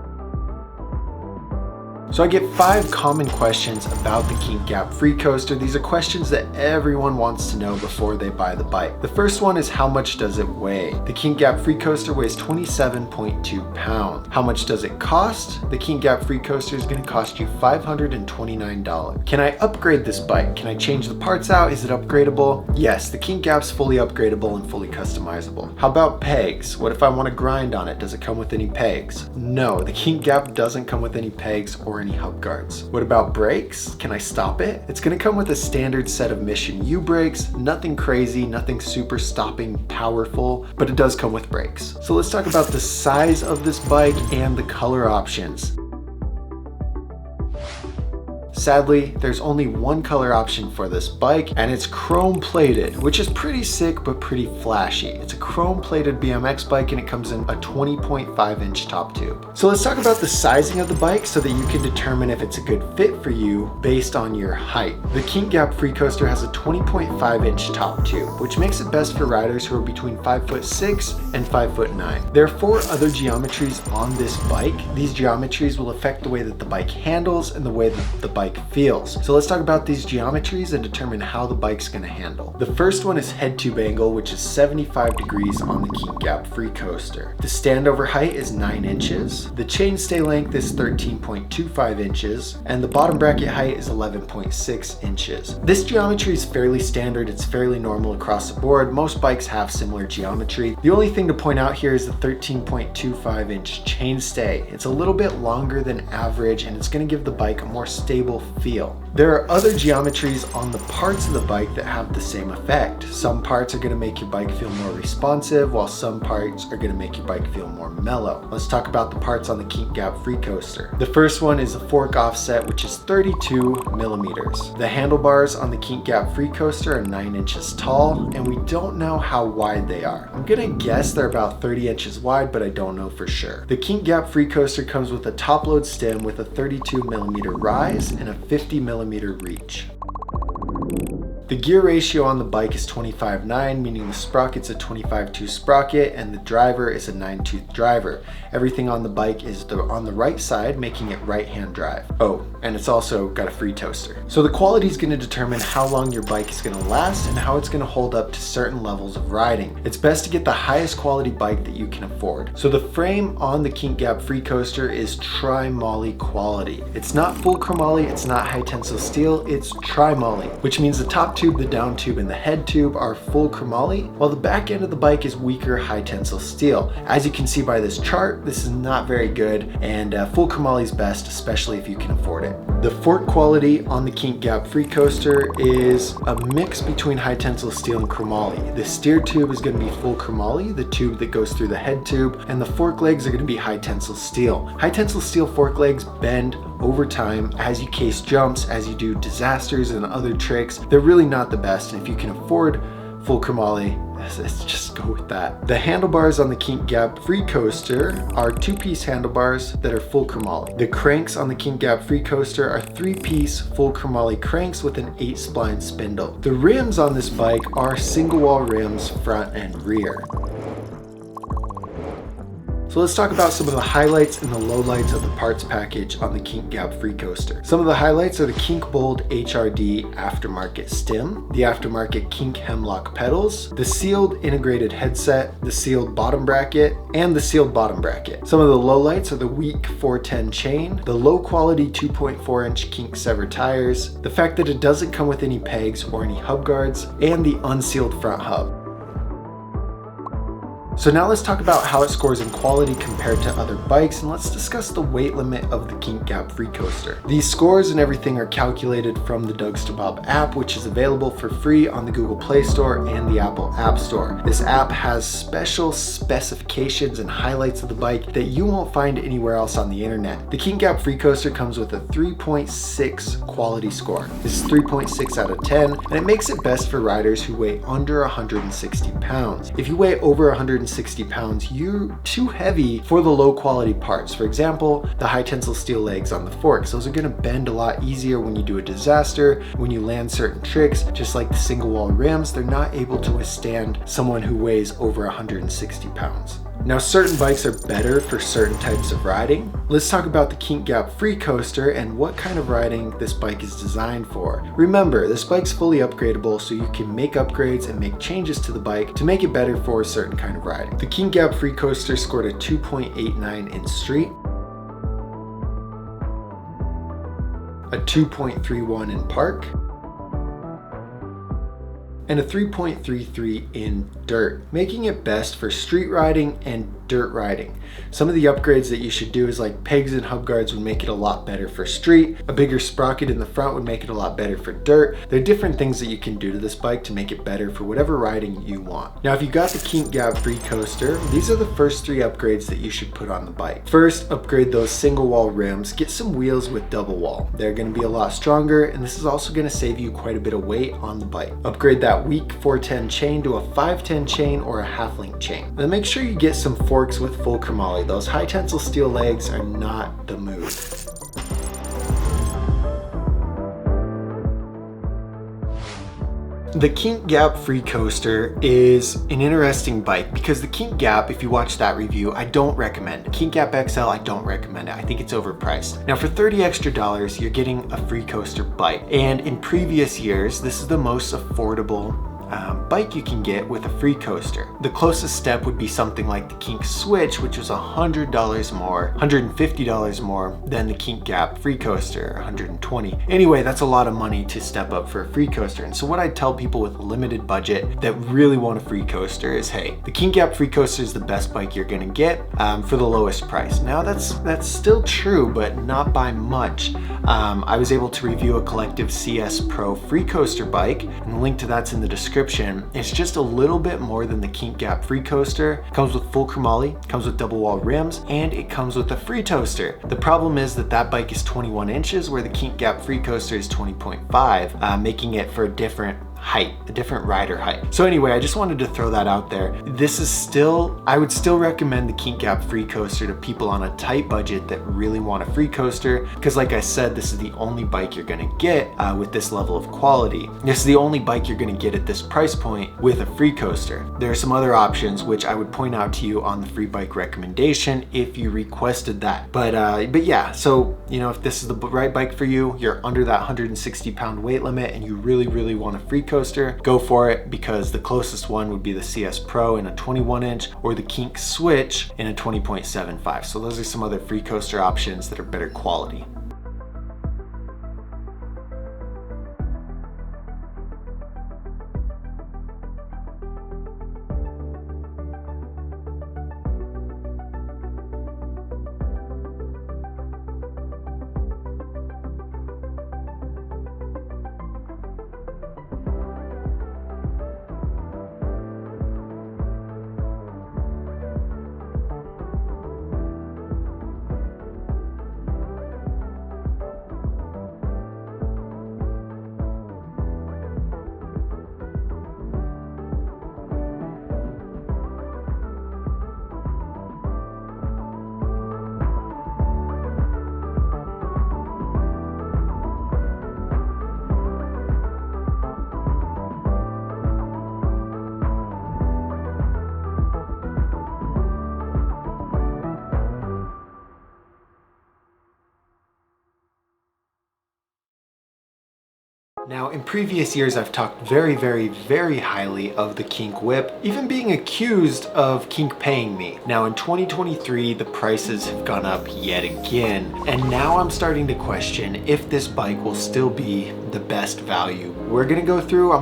So I get 5 common questions about the Kink Gap Free Coaster. These are questions that everyone wants to know before they buy the bike. The first one is, how much does it weigh? The Kink Gap Free Coaster weighs 27.2 pounds. How much does it cost? The Kink Gap Free Coaster is going to cost you $529. Can I upgrade this bike? Can I change the parts out? Is it upgradable? Yes, the Kink Gap's fully upgradable and fully customizable. How about pegs? What if I want to grind on it? Does it come with any pegs? No, the Kink Gap doesn't come with any pegs or any hub guards. What about brakes? Can I stop it? It's going to come with a standard set of Mission U brakes, nothing crazy, nothing super stopping powerful, but it does come with brakes. So let's talk about the size of this bike and the color options. Sadly, there's only one color option for this bike, and it's chrome plated, which is pretty sick but pretty flashy. It's a chrome plated BMX bike and it comes in a 20.5 inch top tube. So let's talk about the sizing of the bike so that you can determine if it's a good fit for you based on your height. The Kink Gap Free Coaster has a 20.5 inch top tube, which makes it best for riders who are between 5'6" and 5'9". There are 4 other geometries on this bike. These geometries will affect the way that the bike handles and the way that the bike feels. So let's talk about these geometries and determine how the bike's going to handle. The first one is head tube angle, which is 75 degrees on the Kink Gap Free Coaster. The standover height is 9 inches. The chainstay length is 13.25 inches, and the bottom bracket height is 11.6 inches. This geometry is fairly standard. It's fairly normal across the board. Most bikes have similar geometry. The only thing to point out here is the 13.25 inch chainstay. It's a little bit longer than average, and it's going to give the bike a more stable feel. There are other geometries on the parts of the bike that have the same effect. Some parts are going to make your bike feel more responsive, while some parts are going to make your bike feel more mellow. Let's talk about the parts on the Kink Gap Free Coaster. The first one is the fork offset, which is 32 millimeters. The handlebars on the Kink Gap Free Coaster are 9 inches tall, and we don't know how wide they are. I'm gonna guess they're about 30 inches wide, but I don't know for sure. The Kink Gap Free Coaster comes with a top load stem with a 32 millimeter rise and a 50 millimeter reach. The gear ratio on the bike is 25/9, meaning the sprocket's a 25/2 sprocket and the driver is a 9-tooth driver. Everything on the bike is on the right side, making it right-hand drive. Oh, and it's also got a free toaster. So the quality is going to determine how long your bike is going to last and how it's going to hold up to certain levels of riding. It's best to get the highest quality bike that you can afford. So the frame on the Kink Gap Free Coaster is tri-molly quality. It's not full chromoly, it's not high tensile steel, it's tri-molly, which means the top tube, the down tube, and the head tube are full chromoly, while the back end of the bike is weaker high tensile steel. As you can see by this chart, this is not very good, and full chromoly is best, especially if you can afford it. The fork quality on the Kink Gap Free Coaster is a mix between high tensile steel and chromoly. The steer tube is going to be full chromoly, the tube that goes through the head tube, and the fork legs are going to be high tensile steel. High tensile steel fork legs bend over time as you case jumps, as you do disasters and other tricks. They're really not the best, and if you can afford full chromoly, let's just go with that. The handlebars on the Kink Gap Free Coaster are 2-piece handlebars that are full chromoly. The cranks on the Kink Gap Free Coaster are 3-piece full chromoly cranks with an 8-spline spindle. The rims on this bike are single wall rims, front and rear. So let's talk about some of the highlights and the lowlights of the parts package on the Kink Gap Free Coaster. Some of the highlights are the Kink Bold HRD aftermarket stem, the aftermarket Kink Hemlock pedals, the sealed integrated headset, the sealed bottom bracket, and the sealed bottom bracket. Some of the lowlights are the weak 410 chain, the low quality 2.4 inch Kink Sever tires, the fact that it doesn't come with any pegs or any hub guards, and the unsealed front hub. So now let's talk about how it scores in quality compared to other bikes, and let's discuss the weight limit of the Kink Gap Free Coaster. These scores and everything are calculated from the Dougsterbob app, which is available for free on the Google Play Store and the Apple App Store. This app has special specifications and highlights of the bike that you won't find anywhere else on the internet. The Kink Gap Free Coaster comes with a 3.6 quality score. This is 3.6 out of 10, and it makes it best for riders who weigh under 160 pounds. If you weigh over 160 160 pounds, you're too heavy for the low quality parts. For example, the high tensile steel legs on the forks. Those are gonna bend a lot easier when you do a disaster, when you land certain tricks. Just like the single wall rims, they're not able to withstand someone who weighs over 160 pounds. Now, certain bikes are better for certain types of riding. Let's talk about the Kink Gap Free Coaster and what kind of riding this bike is designed for. Remember, this bike's fully upgradable, so you can make upgrades and make changes to the bike to make it better for a certain kind of riding. The Kink Gap Free Coaster scored a 2.89 in street, a 2.31 in park, and a 3.33 in dirt, making it best for street riding and dirt riding. Some of the upgrades that you should do is like pegs and hub guards would make it a lot better for street. A bigger sprocket in the front would make it a lot better for dirt. There are different things that you can do to this bike to make it better for whatever riding you want. Now, if you got the Kink Gap Free Coaster, these are the first 3 upgrades that you should put on the bike. First, upgrade those single wall rims. Get some wheels with double wall. They're gonna be a lot stronger, and this is also gonna save you quite a bit of weight on the bike. Upgrade that weak 410 chain to a 510 chain or a half link chain. Then make sure you get some forks with full chromoly. Those high tensile steel legs are not the move. The Kink Gap Free Coaster is an interesting bike because the Kink Gap, if you watch that review, I don't recommend it. Kink Gap XL, I don't recommend it. I think it's overpriced. Now, for $30 extra, you're getting a free coaster bike. And in previous years, this is the most affordable bike you can get with a free coaster. The closest step would be something like the Kink Switch, which was $100 more, $150 more than the Kink Gap Free Coaster, $120. Anyway, that's a lot of money to step up for a free coaster. And so what I tell people with a limited budget that really want a free coaster is, hey, the Kink Gap Free Coaster is the best bike you're gonna get for the lowest price. Now that's still true, but not by much. I was able to review a Collective CS Pro free coaster bike, and the link to that's in the description. It's just a little bit more than the Kink Gap Free Coaster. It comes with full chromoly, comes with double wall rims, and it comes with a free toaster. The problem is that bike is 21 inches, where the Kink Gap Free Coaster is 20.5, making it for a different height, a different rider height. So anyway, I just wanted to throw that out there. I would still recommend the Kink Gap Free Coaster to people on a tight budget that really want a free coaster, because like I said, this is the only bike you're gonna get with this level of quality. This is the only bike you're gonna get at this price point with a free coaster. There are some other options which I would point out to you on the free bike recommendation if you requested that. But yeah, so if this is the right bike for you, you're under that 160 pound weight limit, and you really want a free coaster, go for it, because the closest one would be the CS Pro in a 21 inch or the Kink Switch in a 20.75. So those are some other free coaster options that are better quality. Now, in previous years, I've talked very highly of the Kink Whip, even being accused of kink paying me. Now, in 2023, the prices have gone up yet again, and now I'm starting to question if this bike will still be the best value. I'm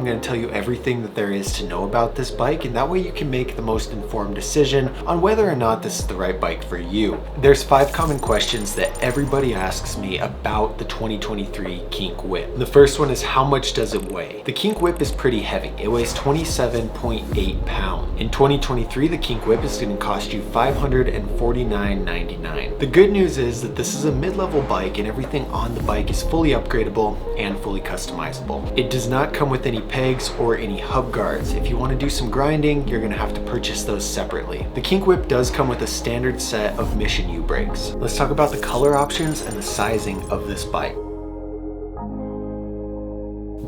gonna tell you everything that there is to know about this bike, and that way you can make the most informed decision on whether or not this is the right bike for you. There's 5 common questions that everybody asks me about the 2023 Kink Whip. The first one is, how much does it weigh? The Kink Whip is pretty heavy. It weighs 27.8 pounds. In 2023, the Kink Whip is going to cost you $549.99. The good news is that this is a mid-level bike and everything on the bike is fully upgradable and fully customizable. It does not come with any pegs or any hub guards. If you want to do some grinding, you're going to have to purchase those separately. The Kink Whip does come with a standard set of Mission U brakes. Let's talk about the color options and the sizing of this bike.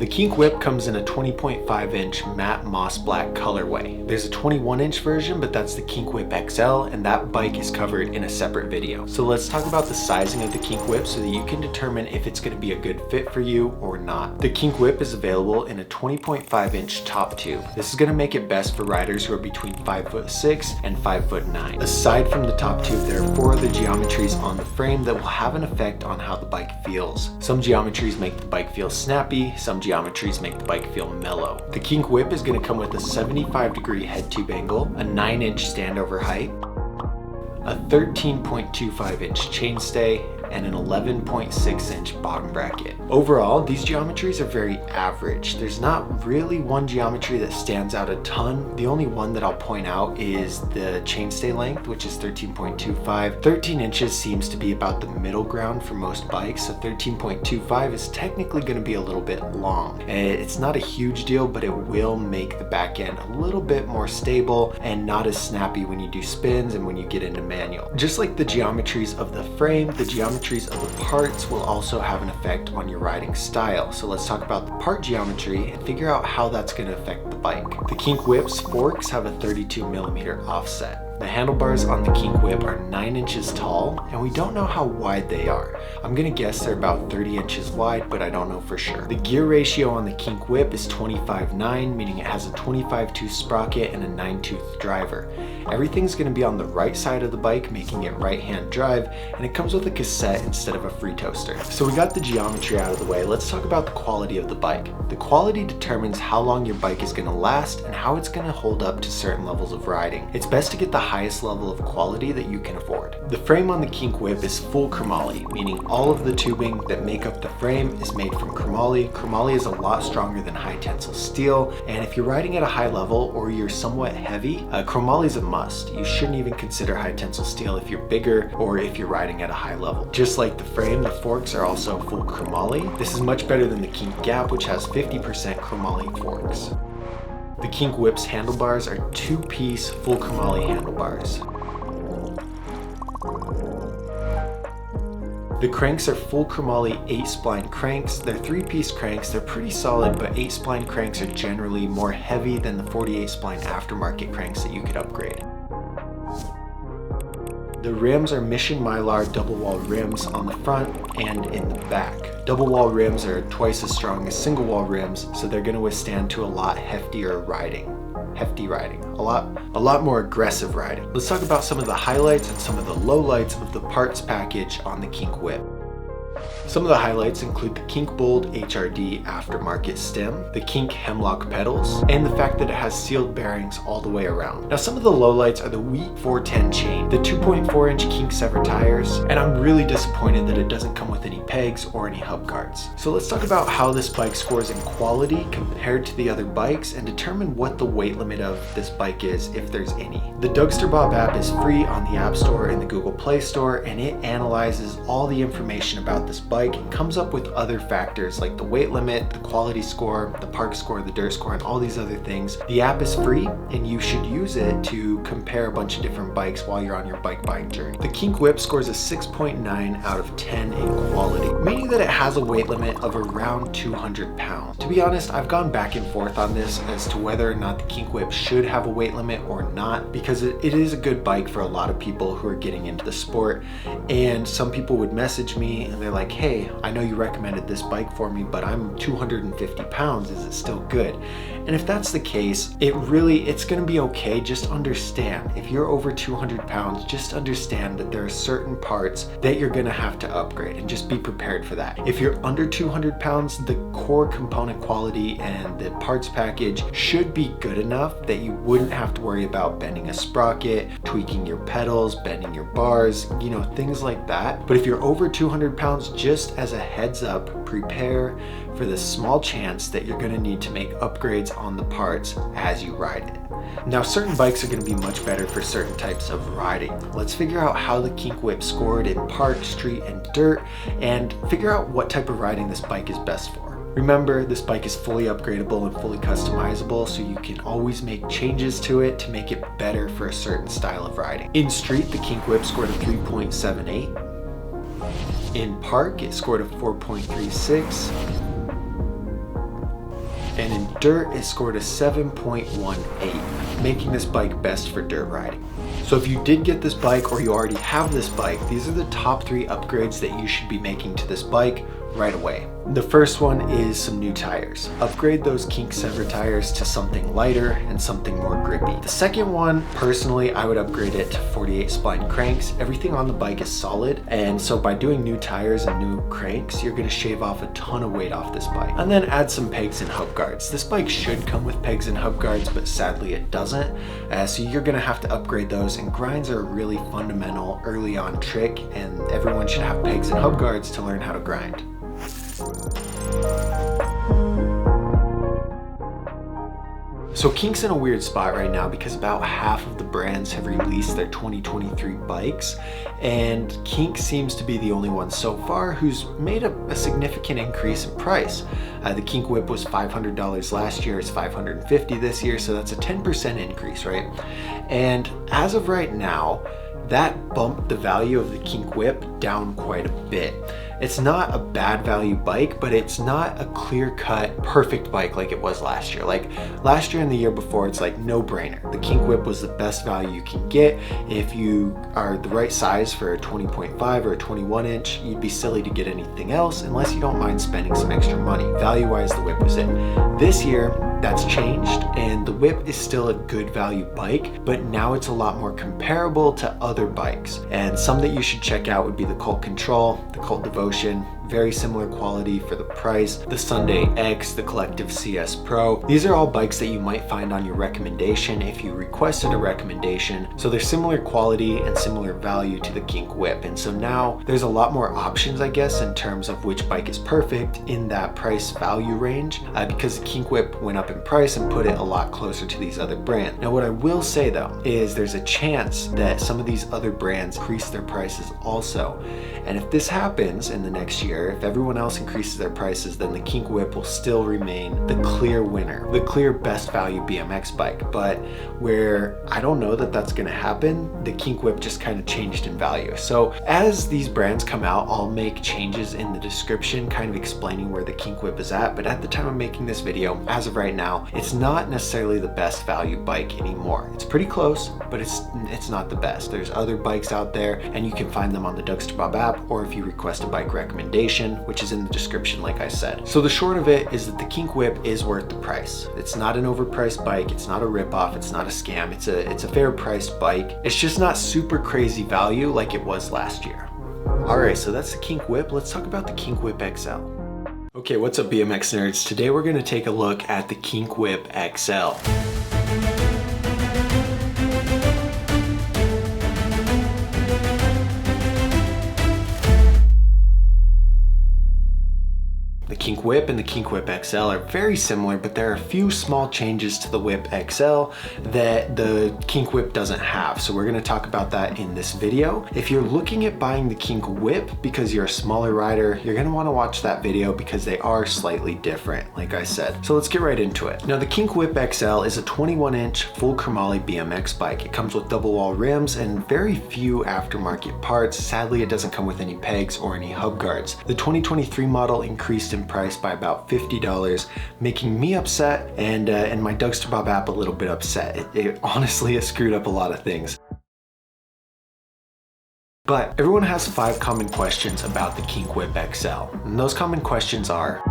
The Kink Whip comes in a 20.5-inch matte moss black colorway. There's a 21-inch version, but that's the Kink Whip XL, and that bike is covered in a separate video. So let's talk about the sizing of the Kink Whip so that you can determine if it's going to be a good fit for you or not. The Kink Whip is available in a 20.5-inch top tube. This is going to make it best for riders who are between 5'6" and 5'9". Aside from the top tube, there are 4 other geometries on the frame that will have an effect on how the bike feels. Some geometries make the bike feel snappy, some geometries make the bike feel mellow. The Kink Whip is going to come with a 75-degree head tube angle, a 9-inch standover height, a 13.25-inch chainstay, and an 11.6-inch bottom bracket. Overall, these geometries are very average. There's not really one geometry that stands out a ton. The only one that I'll point out is the chainstay length, which is 13.25. 13 inches seems to be about the middle ground for most bikes, so 13.25 is technically going to be a little bit long. It's not a huge deal, but it will make the back end a little bit more stable and not as snappy when you do spins and when you get into manual. Just like the geometries of the frame, the geometries of the parts will also have an effect on your riding style. So let's talk about the part geometry and figure out how that's going to affect the bike. The Kink Whip's forks have a 32mm offset. The handlebars on the Kink Whip are 9 inches tall, and we don't know how wide they are. I'm gonna guess they're about 30 inches wide, but I don't know for sure. The gear ratio on the Kink Whip is 25/9, meaning it has a 25-tooth sprocket and a 9-tooth driver. Everything's gonna be on the right side of the bike, making it right-hand drive, and it comes with a cassette instead of a free toaster. So we got the geometry out of the way. Let's talk about the quality of the bike. The quality determines how long your bike is gonna last and how it's gonna hold up to certain levels of riding. It's best to get the highest level of quality that you can afford. The frame on the Kink Whip is full chromoly, meaning all of the tubing that make up the frame is made from chromoly. Chromoly is a lot stronger than high tensile steel, and if you're riding at a high level or you're somewhat heavy, chromoly is a must. You shouldn't even consider high tensile steel if you're bigger or if you're riding at a high level. Just like the frame, the forks are also full chromoly. This is much better than the Kink Gap, which has 50% chromoly forks. The Kink Whip's handlebars are 2-piece full chromoly handlebars. The cranks are full chromoly 8-spline cranks. They're 3-piece cranks. They're pretty solid, but 8-spline cranks are generally more heavy than the 48-spline aftermarket cranks that you could upgrade. The rims are Mission Mylar double wall rims on the front and in the back. Double wall rims are twice as strong as single wall rims, so they're going to withstand to a lot heftier riding. Hefty riding, a lot more aggressive riding. Let's talk about some of the highlights and some of the lowlights of the parts package on the Kink Whip. Some of the highlights include the Kink Bold HRD aftermarket stem, the Kink Hemlock pedals, and the fact that it has sealed bearings all the way around. Now some of the lowlights are the weak 410 chain, the 2.4-inch Kink Sever tires, and I'm really disappointed that it doesn't come with any pegs or any hub guards. So let's talk about how this bike scores in quality compared to the other bikes and determine what the weight limit of this bike is, if there's any. The Dougsterbob app is free on the App Store and the Google Play Store, and it analyzes all the information about this bike and comes up with other factors like the weight limit, the quality score, the park score, the dirt score, and all these other things. The app is free and you should use it to compare a bunch of different bikes while you're on your bike buying journey. The Kink Whip scores a 6.9 out of 10 in quality, meaning that it has a weight limit of around 200 pounds. To be honest, I've gone back and forth on this as to whether or not the Kink Whip should have a weight limit or not, because it is a good bike for a lot of people who are getting into the sport. And some people would message me and they're like, hey, I know you recommended this bike for me, but I'm 250 pounds. Is it still good? And if that's the case, it's going to be okay. Just understand, if you're over 200 pounds, just understand that there are certain parts that you're going to have to upgrade, and just be prepared for that. If you're under 200 pounds, the core component quality and the parts package should be good enough that you wouldn't have to worry about bending a sprocket, tweaking your pedals, bending your bars, things like that. But if you're over 200 pounds, just just as a heads up, prepare for the small chance that you're going to need to make upgrades on the parts as you ride it. Now, certain bikes are going to be much better for certain types of riding. Let's figure out how the Kink Whip scored in park, street, and dirt, and figure out what type of riding this bike is best for. Remember, this bike is fully upgradable and fully customizable, so you can always make changes to it to make it better for a certain style of riding. In street, the Kink Whip scored a 3.78. In park, it scored a 4.36. And in dirt, it scored a 7.18, making this bike best for dirt riding. So if you did get this bike or you already have this bike, these are the top 3 upgrades that you should be making to this bike right away. The first one is some new tires. Upgrade those Kink Sever tires to something lighter and something more grippy. The second one, personally, I would upgrade it to 48 spline cranks. Everything on the bike is solid, and so by doing new tires and new cranks, you're gonna shave off a ton of weight off this bike. And then add some pegs and hub guards. This bike should come with pegs and hub guards, but sadly it doesn't. So you're gonna have to upgrade those, and grinds are a really fundamental early on trick, and everyone should have pegs and hub guards to learn how to grind. So Kink's in a weird spot right now because about half of the brands have released their 2023 bikes, and Kink seems to be the only one so far who's made a significant increase in price. The Kink Whip was $500 last year, it's $550 this year, so that's a 10% increase, right? And as of right now, that bumped the value of the Kink Whip down quite a bit. It's not a bad value bike, but it's not a clear-cut, perfect bike like it was last year. Like last year and the year before, it's like no brainer. The Kink Whip was the best value you can get. If you are the right size for a 20.5 or a 21 inch, you'd be silly to get anything else unless you don't mind spending some extra money. Value-wise, the Whip was it. This year, that's changed, and the Whip is still a good value bike, but now it's a lot more comparable to other bikes. And some that you should check out would be the Cult Control, the Cult Devotion, very similar quality for the price, the Sunday X, the Collective CS Pro. These are all bikes that you might find on your recommendation if you requested a recommendation. So they're similar quality and similar value to the Kink Whip. And so now there's a lot more options, I guess, in terms of which bike is perfect in that price value range, because the Kink Whip went up in price and put it a lot closer to these other brands. Now, what I will say though, is there's a chance that some of these other brands increase their prices also. And if this happens in the next year, if everyone else increases their prices, then the Kink Whip will still remain the clear winner, the clear best value BMX bike. But where I don't know that that's gonna happen, the Kink Whip just kind of changed in value. So as these brands come out, I'll make changes in the description kind of explaining where the Kink Whip is at. But at the time of making this video, as of right now, it's not necessarily the best value bike anymore. It's pretty close, but it's not the best. There's other bikes out there, and you can find them on the Dougsterbob app, or if you request a bike recommendation, which is in the description like I said. So the short of it is that the Kink Whip is worth the price. It's not an overpriced bike, it's not a ripoff, it's not a scam, it's a fair priced bike. It's just not super crazy value like it was last year. Alright, so that's the Kink Whip. Let's talk about the Kink Whip XL. Okay, what's up BMX nerds? Today we're gonna take a look at the Kink Whip XL. The Kink Whip and the Kink Whip XL are very similar, but there are a few small changes to the Whip XL that the Kink Whip doesn't have. So we're gonna talk about that in this video. If you're looking at buying the Kink Whip because you're a smaller rider, you're gonna wanna watch that video because they are slightly different, like I said. So let's get right into it. Now the Kink Whip XL is a 21 inch full chromoly BMX bike. It comes with double wall rims and very few aftermarket parts. Sadly, it doesn't come with any pegs or any hub guards. The 2023 model increased in price by about $50, making me upset and my Dougsterbob app a little bit upset. It honestly has screwed up a lot of things. But everyone has 5 common questions about the Kink Whip XL. And those common questions are,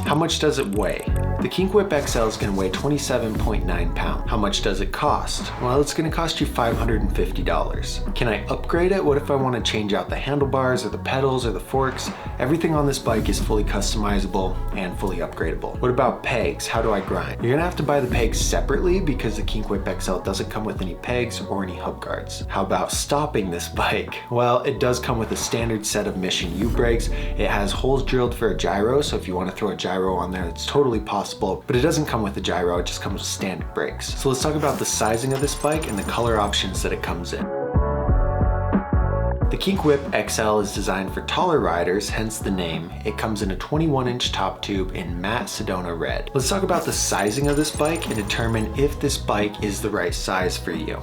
How much does it weigh? The Kink Whip XL is going to weigh 27.9 pounds. How much does it cost? Well, it's going to cost you $550. Can I upgrade it? What if I want to change out the handlebars or the pedals or the forks? Everything on this bike is fully customizable and fully upgradable. What about pegs? How do I grind? You're going to have to buy the pegs separately because the Kink Whip XL doesn't come with any pegs or any hub guards. How about stopping this bike? Well, it does come with a standard set of Mission U brakes. It has holes drilled for a gyro, so if you want to throw a gyro on there, it's totally possible, but it doesn't come with a gyro, it just comes with standard brakes. So let's talk about the sizing of this bike and the color options that it comes in. The Kink Whip XL is designed for taller riders, hence the name. It comes in a 21-inch top tube in matte Sedona red. Let's talk about the sizing of this bike and determine if this bike is the right size for you.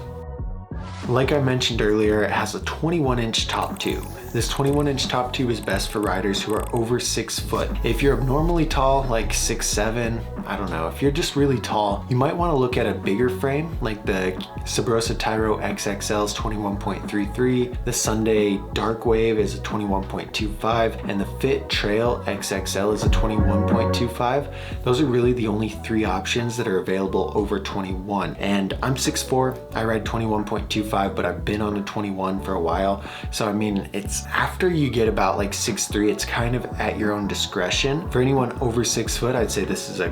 Like I mentioned earlier, it has a 21-inch top tube. This 21-inch top tube is best for riders who are over 6 foot. If you're abnormally tall, like 6'7", I don't know, if you're just really tall, you might want to look at a bigger frame, like the Sabrosa Tyro XXL's 21.33, the Sunday Dark Wave is a 21.25, and the Fit Trail XXL is a 21.25. Those are really the only 3 options that are available over 21. And I'm 6'4", I ride 21.25, but I've been on a 21 for a while. So I mean, it's after you get about like 6'3", it's kind of at your own discretion. For anyone over 6 foot, I'd say this is a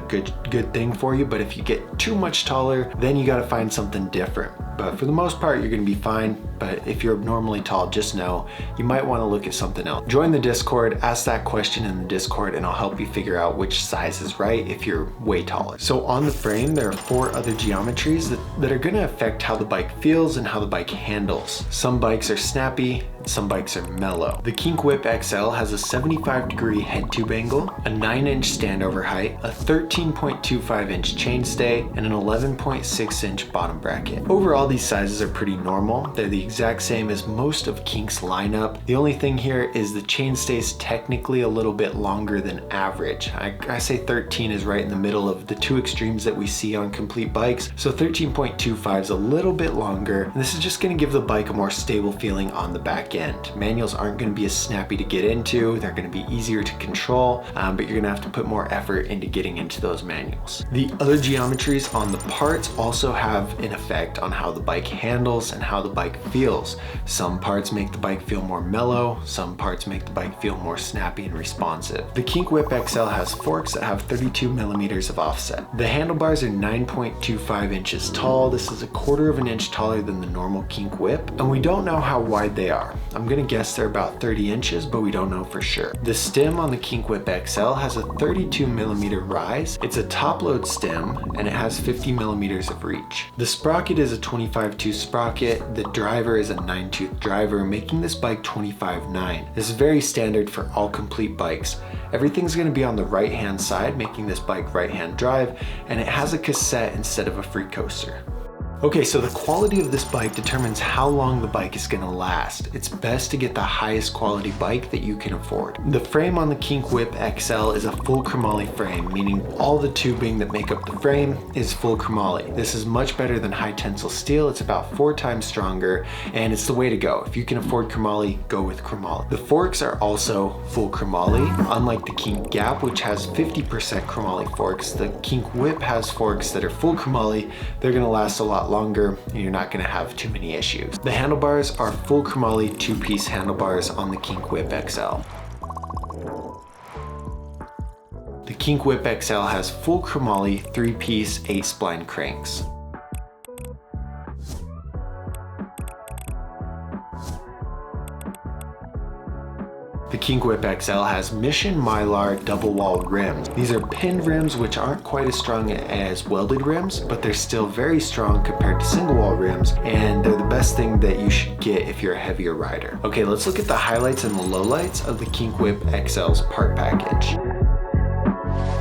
good thing for you, but if you get too much taller, then you gotta find something different. But for the most part, you're gonna be fine. But if you're abnormally tall, just know you might wanna look at something else. Join the Discord, ask that question in the Discord, and I'll help you figure out which size is right if you're way taller. So on the frame, there are 4 other geometries that are gonna affect how the bike feels and how the bike handles. Some bikes are snappy, some bikes are mellow. The Kink Whip XL has a 75-degree head tube angle, a 9-inch standover height, a 13.25-inch chainstay, and an 11.6-inch bottom bracket. Overall, these sizes are pretty normal. They're the exact same as most of Kink's lineup. The only thing here is the chainstay is technically a little bit longer than average. I say 13 is right in the middle of the 2 extremes that we see on complete bikes. So 13.25 is a little bit longer. And this is just going to give the bike a more stable feeling on the back end. Manuals aren't going to be as snappy to get into. They're going to be easier to control, but you're going to have to put more effort into getting into those manuals. The other geometries on the parts also have an effect on how the bike handles and how the bike feels. Some parts make the bike feel more mellow, some parts make the bike feel more snappy and responsive. The Kink Whip XL has forks that have 32 millimeters of offset. The handlebars are 9.25 inches tall. This is a 1/4 of an inch taller than the normal Kink Whip, and we don't know how wide they are. I'm gonna guess they're about 30 inches, but we don't know for sure. The stem on the Kink Whip XL has a 32 millimeter rise. It's a top load stem, and it has 50 millimeters of reach. The sprocket is a 25-tooth sprocket. The driver is a 9-tooth driver, making this bike 25/9. This is very standard for all complete bikes. Everything's gonna be on the right-hand side, making this bike right-hand drive, and it has a cassette instead of a free coaster. Okay, so the quality of this bike determines how long the bike is gonna last. It's best to get the highest quality bike that you can afford. The frame on the Kink Whip XL is a full chromoly frame, meaning all the tubing that make up the frame is full chromoly. This is much better than high tensile steel. It's about 4 times stronger, and it's the way to go. If you can afford chromoly, go with chromoly. The forks are also full chromoly. Unlike the Kink Gap, which has 50% chromoly forks, the Kink Whip has forks that are full chromoly. They're gonna last a lot longer, and you're not going to have too many issues. The handlebars are full chromoly 2-piece handlebars on the Kink Whip XL. The Kink Whip XL has full chromoly 3-piece 8-spline cranks. The Kink Whip XL has Mission Mylar double wall rims. These are pinned rims which aren't quite as strong as welded rims, but they're still very strong compared to single wall rims, and they're the best thing that you should get if you're a heavier rider. Okay, let's look at the highlights and the lowlights of the Kink Whip XL's part package.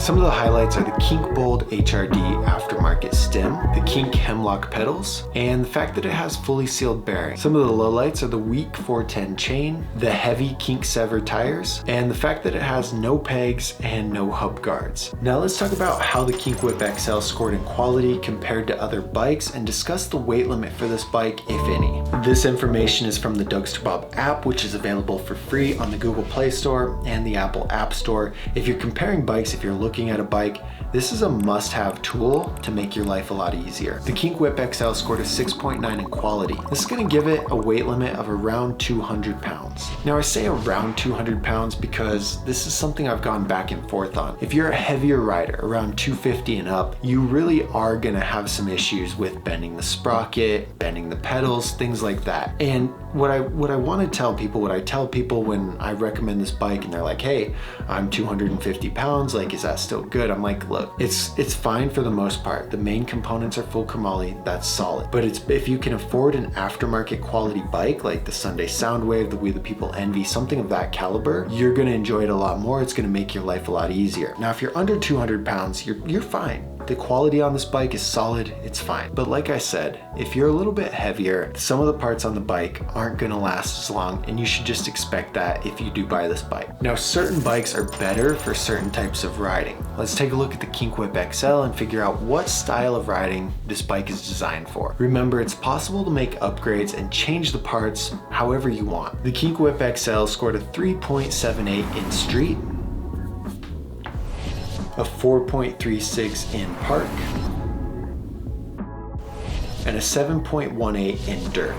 Some of the highlights are the Kink Bold HRD aftermarket stem, the Kink Hemlock pedals, and the fact that it has fully sealed bearings. Some of the lowlights are the weak 410 chain, the heavy Kink Sever tires, and the fact that it has no pegs and no hub guards. Now let's talk about how the Kink Whip XL scored in quality compared to other bikes and discuss the weight limit for this bike, if any. This information is from the Dougsterbob app, which is available for free on the Google Play Store and the Apple App Store. If you're comparing bikes, if you're looking looking at a bike, this is a must-have tool to make your life a lot easier. The Kink Whip XL scored a 6.9 in quality. This is gonna give it a weight limit of around 200 pounds. Now I say around 200 pounds because this is something I've gone back and forth on. If you're a heavier rider, around 250 and up, you really are gonna have some issues with bending the sprocket, bending the pedals, things like that. And what I want to tell people, what I tell people when I recommend this bike and they're like, hey, I'm 250 pounds, like, is that still good? I'm like, look, it's fine for the most part. The main components are full chromoly, that's solid. But if you can afford an aftermarket quality bike, like the Sunday Soundwave, the We the People Envy, something of that caliber, you're gonna enjoy it a lot more. It's gonna make your life a lot easier. Now, if you're under 200 pounds, you're fine. The quality on this bike is solid, it's fine. But like I said, if you're a little bit heavier, some of the parts on the bike aren't gonna last as long, and you should just expect that if you do buy this bike. Now, certain bikes are better for certain types of riding. Let's take a look at the Kink Whip XL and figure out what style of riding this bike is designed for. Remember, it's possible to make upgrades and change the parts however you want. The Kink Whip XL scored a 3.78 in street, a 4.36 in park, and a 7.18 in dirt.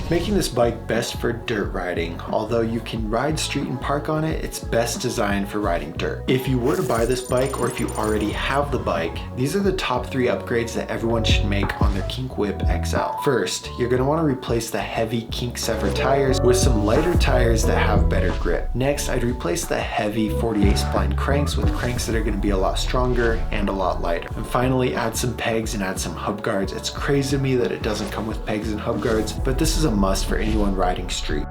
Making this bike best for dirt riding. Although you can ride street and park on it, it's best designed for riding dirt. If you were to buy this bike, or if you already have the bike, these are the top 3 upgrades that everyone should make on their Kink Whip XL. First, you're gonna wanna replace the heavy Kink Sever tires with some lighter tires that have better grip. Next, I'd replace the heavy 48 spline cranks with cranks that are gonna be a lot stronger and a lot lighter. And finally, add some pegs and add some hub guards. It's crazy to me that it doesn't come with pegs and hub guards, but this is a must for anyone riding street.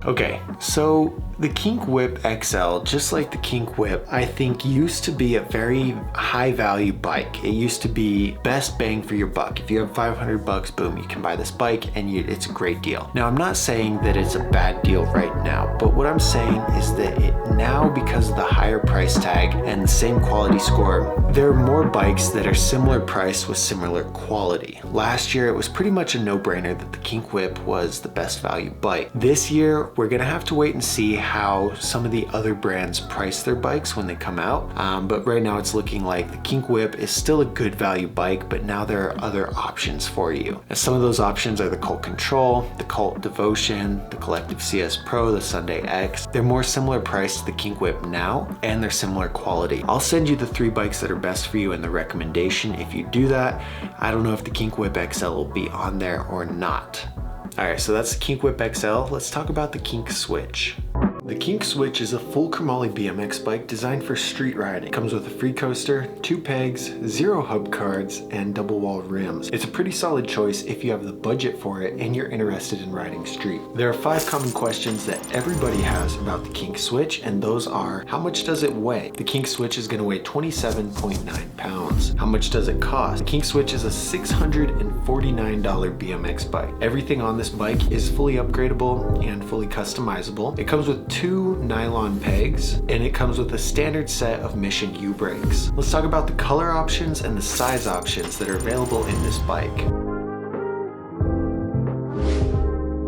Okay, so the Kink Whip XL, just like the Kink Whip, I think used to be a very high value bike. It used to be best bang for your buck. If you have 500 bucks, boom, you can buy this bike and it's a great deal. Now, I'm not saying that it's a bad deal right now, but what I'm saying is that now, because of the higher price tag and the same quality score, there are more bikes that are similar price with similar quality. Last year, it was pretty much a no-brainer that the Kink Whip was the best value bike. This year, we're gonna have to wait and see how some of the other brands price their bikes when they come out. But right now it's looking like the Kink Whip is still a good value bike, but now there are other options for you. And some of those options are the Cult Control, the Cult Devotion, the Collective CS Pro, the Sunday X. They're more similar price to the Kink Whip now, and they're similar quality. I'll send you the 3 bikes that are best for you in the recommendation if you do that. I don't know if the Kink Whip XL will be on there or not. All right, so that's the Kink Whip XL. Let's talk about the Kink Switch. The Kink Switch is a full chromoly BMX bike designed for street riding. It comes with a free coaster, 2 pegs, 0 hub cards, and double wall rims. It's a pretty solid choice if you have the budget for it and you're interested in riding street. There are 5 common questions that everybody has about the Kink Switch, and those are: how much does it weigh? The Kink Switch is gonna weigh 27.9 pounds. How much does it cost? The Kink Switch is a $649 BMX bike. Everything on this bike is fully upgradable and fully customizable. It comes with 2 nylon pegs, and it comes with a standard set of Mission U brakes. Let's talk about the color options and the size options that are available in this bike.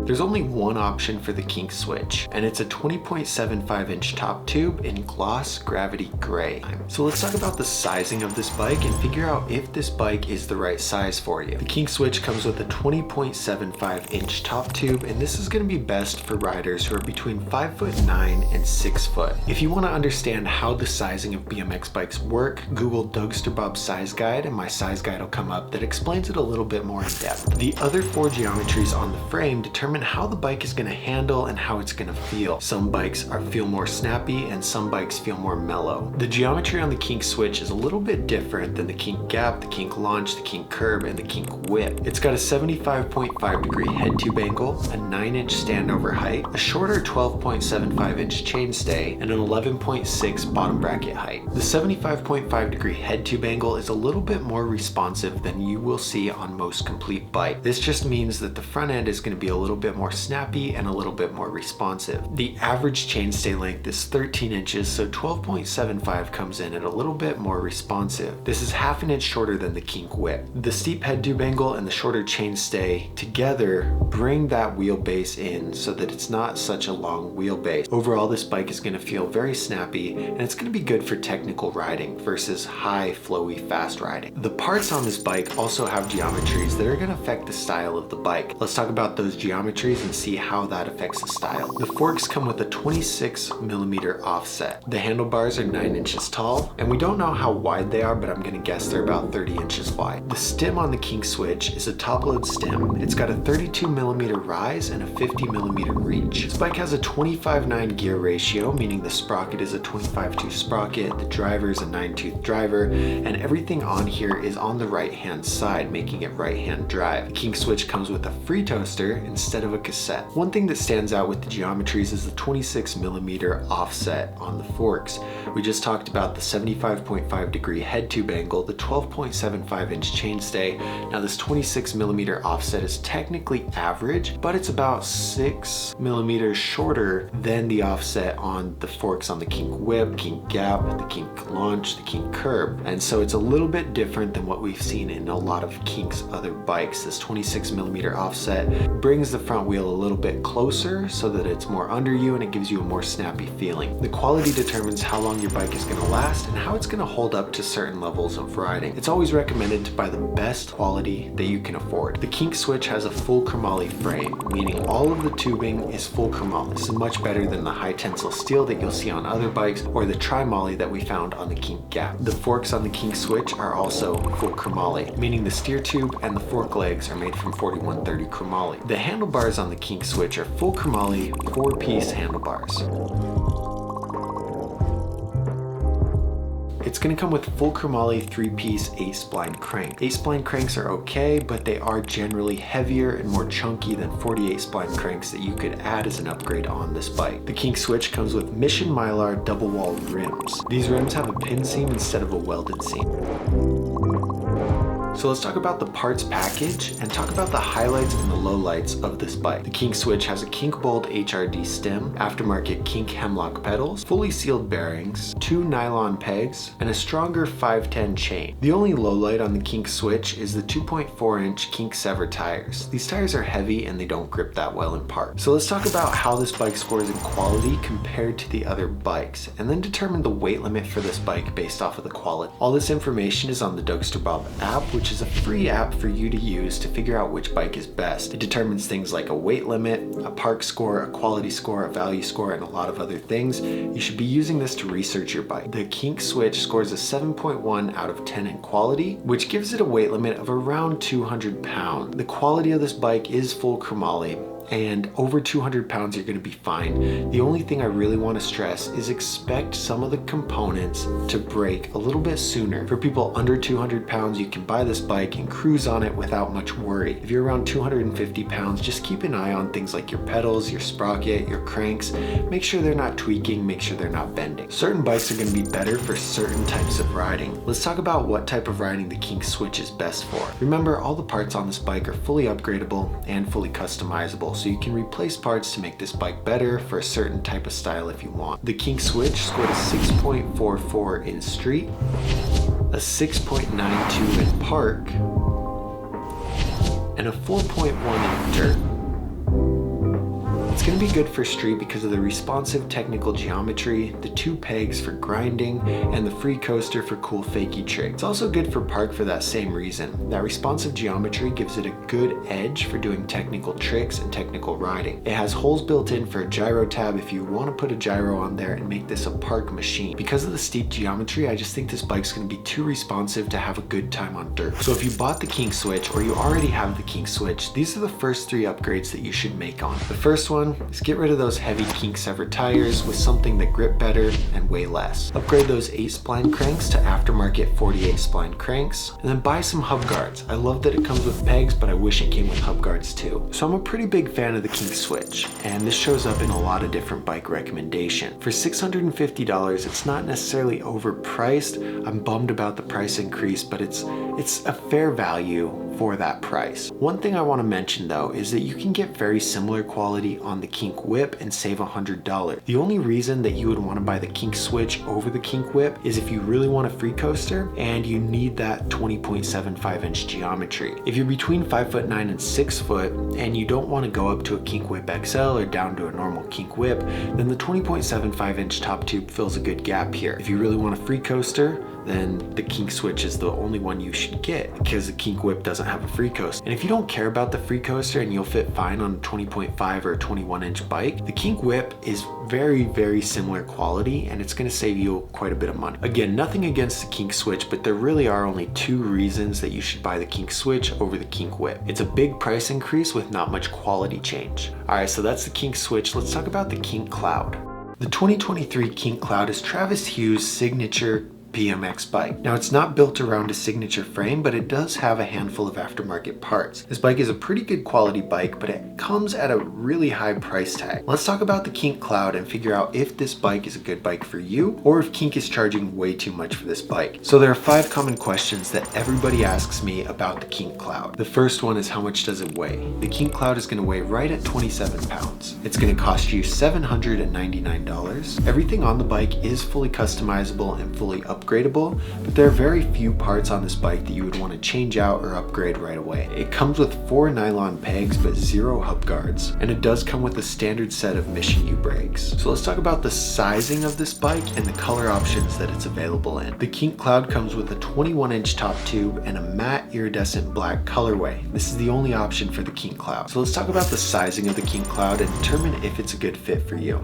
There's only one option for the Kink Switch, and it's a 20.75 inch top tube in gloss gravity gray. So let's talk about the sizing of this bike and figure out if this bike is the right size for you. The Kink Switch comes with a 20.75 inch top tube, and this is gonna be best for riders who are between 5'9" and 6 foot. If you wanna understand how the sizing of BMX bikes work, Google Dougsterbob size guide, and my size guide will come up that explains it a little bit more in depth. The other 4 geometries on the frame determine how the bike is going to handle and how it's going to feel. Some bikes feel more snappy and some bikes feel more mellow. The geometry on the Kink Switch is a little bit different than the Kink Gap, the Kink Launch, the Kink Curb, and the Kink Whip. It's got a 75.5 degree head tube angle, a 9-inch standover height, a shorter 12.75 inch chainstay, and an 11.6 bottom bracket height. The 75.5 degree head tube angle is a little bit more responsive than you will see on most complete bikes. This just means that the front end is going to be a little bit bit more snappy and a little bit more responsive. The average chainstay length is 13 inches, so 12.75 comes in at a little bit more responsive. This is half an inch shorter than the Kink Whip. The steep head tube angle and the shorter chainstay together bring that wheelbase in so that it's not such a long wheelbase. Overall, this bike is going to feel very snappy, and it's going to be good for technical riding versus high, flowy, fast riding. The parts on this bike also have geometries that are going to affect the style of the bike. Let's talk about those geometries and see how that affects the style. The forks come with a 26mm offset. The handlebars are 9 inches tall, and we don't know how wide they are, but I'm going to guess they're about 30 inches wide. The stem on the Kink Switch is a top-load stem. It's got a 32mm rise and a 50mm reach. This bike has a 25/9 gear ratio, meaning the sprocket is a 25-tooth sprocket, the driver is a 9-tooth driver, and everything on here is on the right-hand side, making it right-hand drive. The Kink Switch comes with a free toaster instead of a cassette. One thing that stands out with the geometries is the 26mm offset on the forks. We just talked about the 75.5-degree head tube angle, the 12.75-inch chainstay. Now this 26mm offset is technically average, but it's about 6mm shorter than the offset on the forks on the Kink Whip, Kink Gap, the Kink Launch, the Kink Curb. And so it's a little bit different than what we've seen in a lot of Kink's other bikes. This 26mm offset brings the front wheel a little bit closer so that it's more under you and it gives you a more snappy feeling. The quality determines how long your bike is going to last and how it's going to hold up to certain levels of riding. It's always recommended to buy the best quality that you can afford. The Kink Switch has a full chromoly frame, meaning all of the tubing is full chromoly. This is much better than the high tensile steel that you'll see on other bikes or the tri-moly that we found on the Kink Gap. The forks on the Kink Switch are also full chromoly, meaning the steer tube and the fork legs are made from 4130 chromoly. The handlebars on the Kink Switch are full chromoly 4-piece handlebars. It's going to come with full chromoly 3-piece 8-spline crank. 8-spline cranks are okay, but they are generally heavier and more chunky than 48-spline cranks that you could add as an upgrade on this bike. The Kink Switch comes with Mission Mylar double-walled rims. These rims have a pin seam instead of a welded seam. So let's talk about the parts package and talk about the highlights and the lowlights of this bike. The Kink Switch has a Kink Bold HRD stem, aftermarket Kink hemlock pedals, fully sealed bearings, 2 nylon pegs, and a stronger 510 chain. The only lowlight on the Kink Switch is the 2.4-inch Kink Sever tires. These tires are heavy and they don't grip that well in park. So let's talk about how this bike scores in quality compared to the other bikes, and then determine the weight limit for this bike based off of the quality. All this information is on the Dougsterbob app, which is a free app for you to use to figure out which bike is best. It determines things like a weight limit, a park score, a quality score, a value score, and a lot of other things. You should be using this to research your bike. The Kink Switch scores a 7.1 out of 10 in quality, which gives it a weight limit of around 200 pounds. The quality of this bike is full chromoly, and over 200 pounds you're going to be fine. The only thing I really want to stress is expect some of the components to break a little bit sooner. For people under 200 pounds, you can buy this bike and cruise on it without much worry. If you're around 250 pounds, just keep an eye on things like your pedals, your sprocket, your cranks. Make sure they're not tweaking, make sure they're not bending. Certain bikes are going to be better for certain types of riding. Let's talk about what type of riding the Kink Switch is best for. Remember, all the parts on this bike are fully upgradable and fully customizable, so you can replace parts to make this bike better for a certain type of style if you want. The Kink Switch scored a 6.44 in street, a 6.92 in park, and a 4.1 in dirt. It's going to be good for street because of the responsive technical geometry, the 2 pegs for grinding, and the free coaster for cool fakey tricks. It's also good for park for that same reason. That responsive geometry gives it a good edge for doing technical tricks and technical riding. It has holes built in for a gyro tab if you want to put a gyro on there and make this a park machine. Because of the steep geometry, I just think this bike's going to be too responsive to have a good time on dirt. So if you bought the Kink Switch or you already have the Kink Switch, these are the first 3 upgrades that you should make on. The first one is get rid of those heavy Kink Sever tires with something that grip better and weigh less. Upgrade those 8-spline cranks to aftermarket 48-spline cranks, and then buy some hub guards. I love that it comes with pegs, but I wish it came with hub guards too. So I'm a pretty big fan of the Kink Switch, and this shows up in a lot of different bike recommendations. For $650, it's not necessarily overpriced. I'm bummed about the price increase, but it's a fair value for that price. One thing I want to mention though is that you can get very similar quality on the Kink Whip and save $100. The only reason that you would want to buy the Kink Switch over the Kink Whip is if you really want a free coaster and you need that 20.75 inch geometry. If you're between 5'9" and 6 foot and you don't want to go up to a Kink Whip XL or down to a normal Kink Whip, then the 20.75 inch top tube fills a good gap here. If you really want a free coaster, then the Kink Switch is the only one you should get because the Kink Whip doesn't have a free coaster. And if you don't care about the free coaster and you'll fit fine on a 20.5 or a 21 inch bike, the Kink Whip is very similar quality and it's going to save you quite a bit of money. Again, nothing against the Kink Switch, but there really are only 2 reasons that you should buy the Kink Switch over the Kink Whip. It's a big price increase with not much quality change. Alright, so that's the Kink Switch. Let's talk about the Kink Cloud. The 2023 Kink Cloud is Travis Hughes' signature BMX bike. Now it's not built around a signature frame, but it does have a handful of aftermarket parts. This bike is a pretty good quality bike, but it comes at a really high price tag. Let's talk about the Kink Cloud and figure out if this bike is a good bike for you or if Kink is charging way too much for this bike. So there are 5 common questions that everybody asks me about the Kink Cloud. The first one is how much does it weigh? The Kink Cloud is going to weigh right at 27 pounds. It's going to cost you $799. Everything on the bike is fully customizable and fully upgradable, but there are very few parts on this bike that you would want to change out or upgrade right away. It comes with 4 nylon pegs but 0 hub guards, and it does come with a standard set of Mission U brakes. So let's talk about the sizing of this bike and the color options that it's available in. The Kink Cloud comes with a 21 inch top tube and a matte iridescent black colorway. This is the only option for the Kink Cloud. So let's talk about the sizing of the Kink Cloud and determine if it's a good fit for you.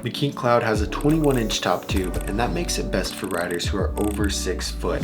The Kink Cloud has a 21 inch top tube, and that makes it best for riders who are over 6 foot.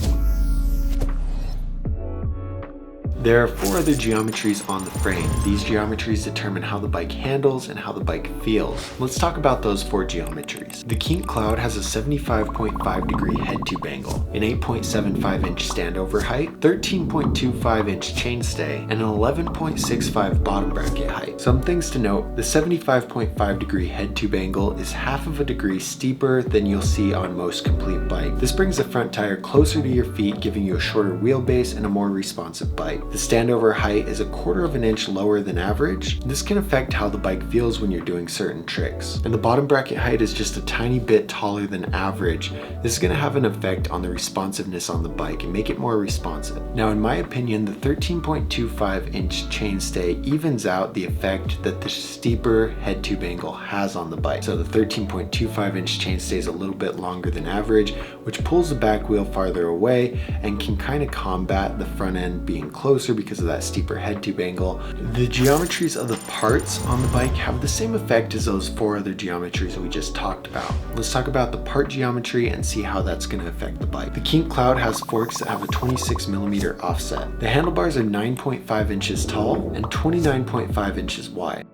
There are 4 other geometries on the frame. These geometries determine how the bike handles and how the bike feels. Let's talk about those 4 geometries. The Kink Cloud has a 75.5 degree head tube angle, an 8.75 inch standover height, 13.25 inch chainstay, and an 11.65 bottom bracket height. Some things to note: the 75.5 degree head tube angle is half of a degree steeper than you'll see on most complete bikes. This brings the front tire closer to your feet, giving you a shorter wheelbase and a more responsive bike. The standover height is a 1/4 of an inch lower than average. This can affect how the bike feels when you're doing certain tricks. And the bottom bracket height is just a tiny bit taller than average. This is going to have an effect on the responsiveness on the bike and make it more responsive. Now, in my opinion, the 13.25 inch chainstay evens out the effect that the steeper head tube angle has on the bike. So the 13.25 inch chainstay is a little bit longer than average, which pulls the back wheel farther away and can kind of combat the front end being closer because of that steeper head tube angle. The geometries of the parts on the bike have the same effect as those 4 other geometries we just talked about. Let's talk about the part geometry and see how that's going to affect the bike. The Kink Cloud has forks that have a 26mm offset. The handlebars are 9.5 inches tall and 29.5 inches wide.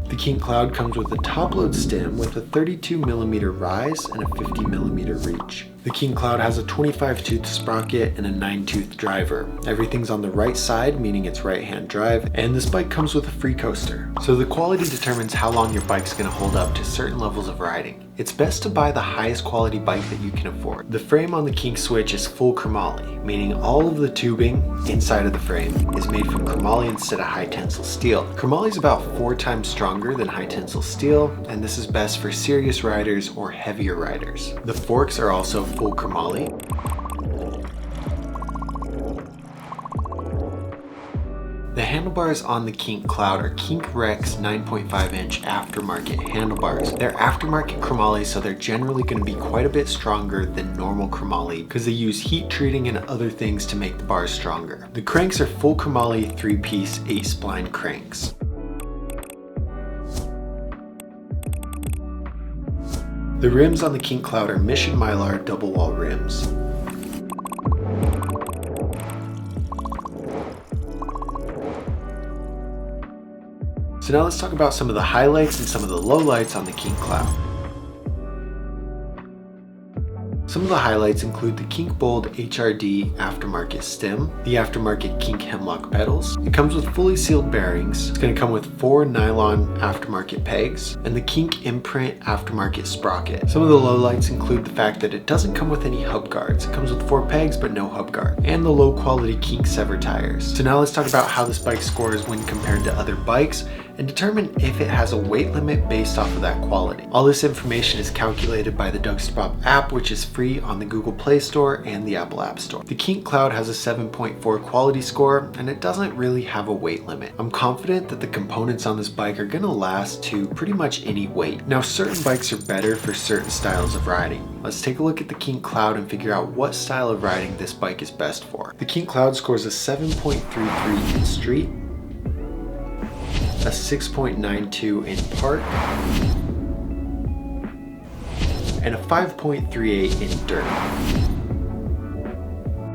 The Kink Cloud comes with a top-load stem with a 32mm rise and a 50mm reach. The Kink Cloud has a 25-tooth sprocket and a 9-tooth driver. Everything's on the right side, meaning it's right-hand drive, and this bike comes with a free coaster. So the quality determines how long your bike's going to hold up to certain levels of riding. It's best to buy the highest quality bike that you can afford. The frame on the Kink Switch is full chromoly, meaning all of the tubing inside of the frame is made from chromoly instead of high tensile steel. Chromoly is about 4 times stronger than high tensile steel, and this is best for serious riders or heavier riders. The forks are also full chromoly. The handlebars on the Kink Cloud are Kink Rex 9.5 inch aftermarket handlebars. They're aftermarket chromoly, so they're generally going to be quite a bit stronger than normal chromoly because they use heat treating and other things to make the bars stronger. The cranks are full chromoly 3-piece 8-spline cranks. The rims on the Kink Cloud are Mission Mylar double wall rims. So now let's talk about some of the highlights and some of the lowlights on the Kink Cloud. Some of the highlights include the Kink Bold HRD aftermarket stem, the aftermarket Kink Hemlock pedals. It comes with fully sealed bearings. It's going to come with 4 nylon aftermarket pegs and the Kink Imprint aftermarket sprocket. Some of the lowlights include the fact that it doesn't come with any hub guards. It comes with 4 pegs but no hub guard, and the low quality Kink Sever tires. So now let's talk about how this bike scores when compared to other bikes and determine if it has a weight limit based off of that quality. All this information is calculated by the Dougsterbob app, which is free on the Google Play Store and the Apple App Store. The Kink Cloud has a 7.4 quality score, and it doesn't really have a weight limit. I'm confident that the components on this bike are gonna last to pretty much any weight. Now, certain bikes are better for certain styles of riding. Let's take a look at the Kink Cloud and figure out what style of riding this bike is best for. The Kink Cloud scores a 7.33 in street, a 6.92 in park, and a 5.38 in dirt.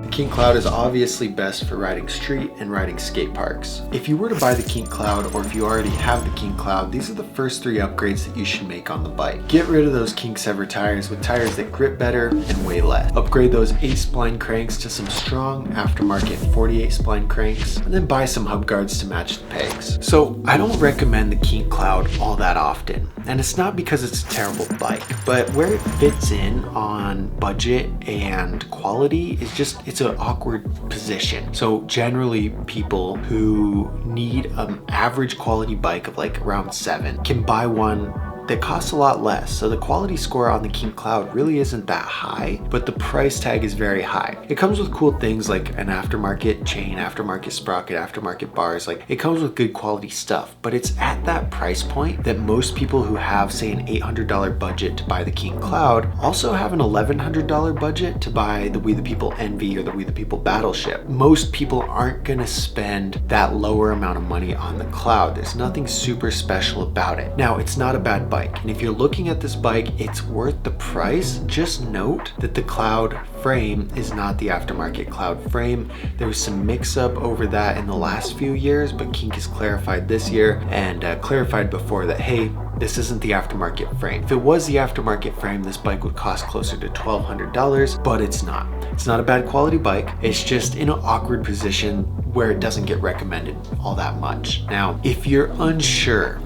The Kink Cloud is obviously best for riding street and riding skate parks. If you were to buy the Kink Cloud, or if you already have the Kink Cloud, these are the first 3 upgrades that you should make on the bike. Get rid of those Kink Sever tires with tires that grip better and weigh less. Upgrade those 8 spline cranks to some strong aftermarket 48 spline cranks, and then buy some hub guards to match the pegs. So I don't recommend the Kink Cloud all that often, and it's not because it's a terrible bike, but where it fits in on budget and quality is just, it's an awkward position. So generally people who need an average quality bike of like around 7 can buy one that costs a lot less. So the quality score on the Kink Cloud really isn't that high, but the price tag is very high. It comes with cool things like an aftermarket chain, aftermarket sprocket, aftermarket bars. Like, it comes with good quality stuff, but it's at that price point that most people who have, say, an $800 budget to buy the Kink Cloud also have an $1,100 budget to buy the We the People Envy or the We the People Battleship. Most people aren't gonna spend that lower amount of money on the Cloud. There's nothing super special about it. Now, it's not a bad bike, and if you're looking at this bike, it's worth the price. Just note that the Cloud frame is not the aftermarket Cloud frame. There was some mix up over that in the last few years, but Kink has clarified this year and clarified before that, hey, this isn't the aftermarket frame. If it was the aftermarket frame, this bike would cost closer to $1,200, but it's not. It's not a bad quality bike. It's just in an awkward position where it doesn't get recommended all that much. Now, if you're unsure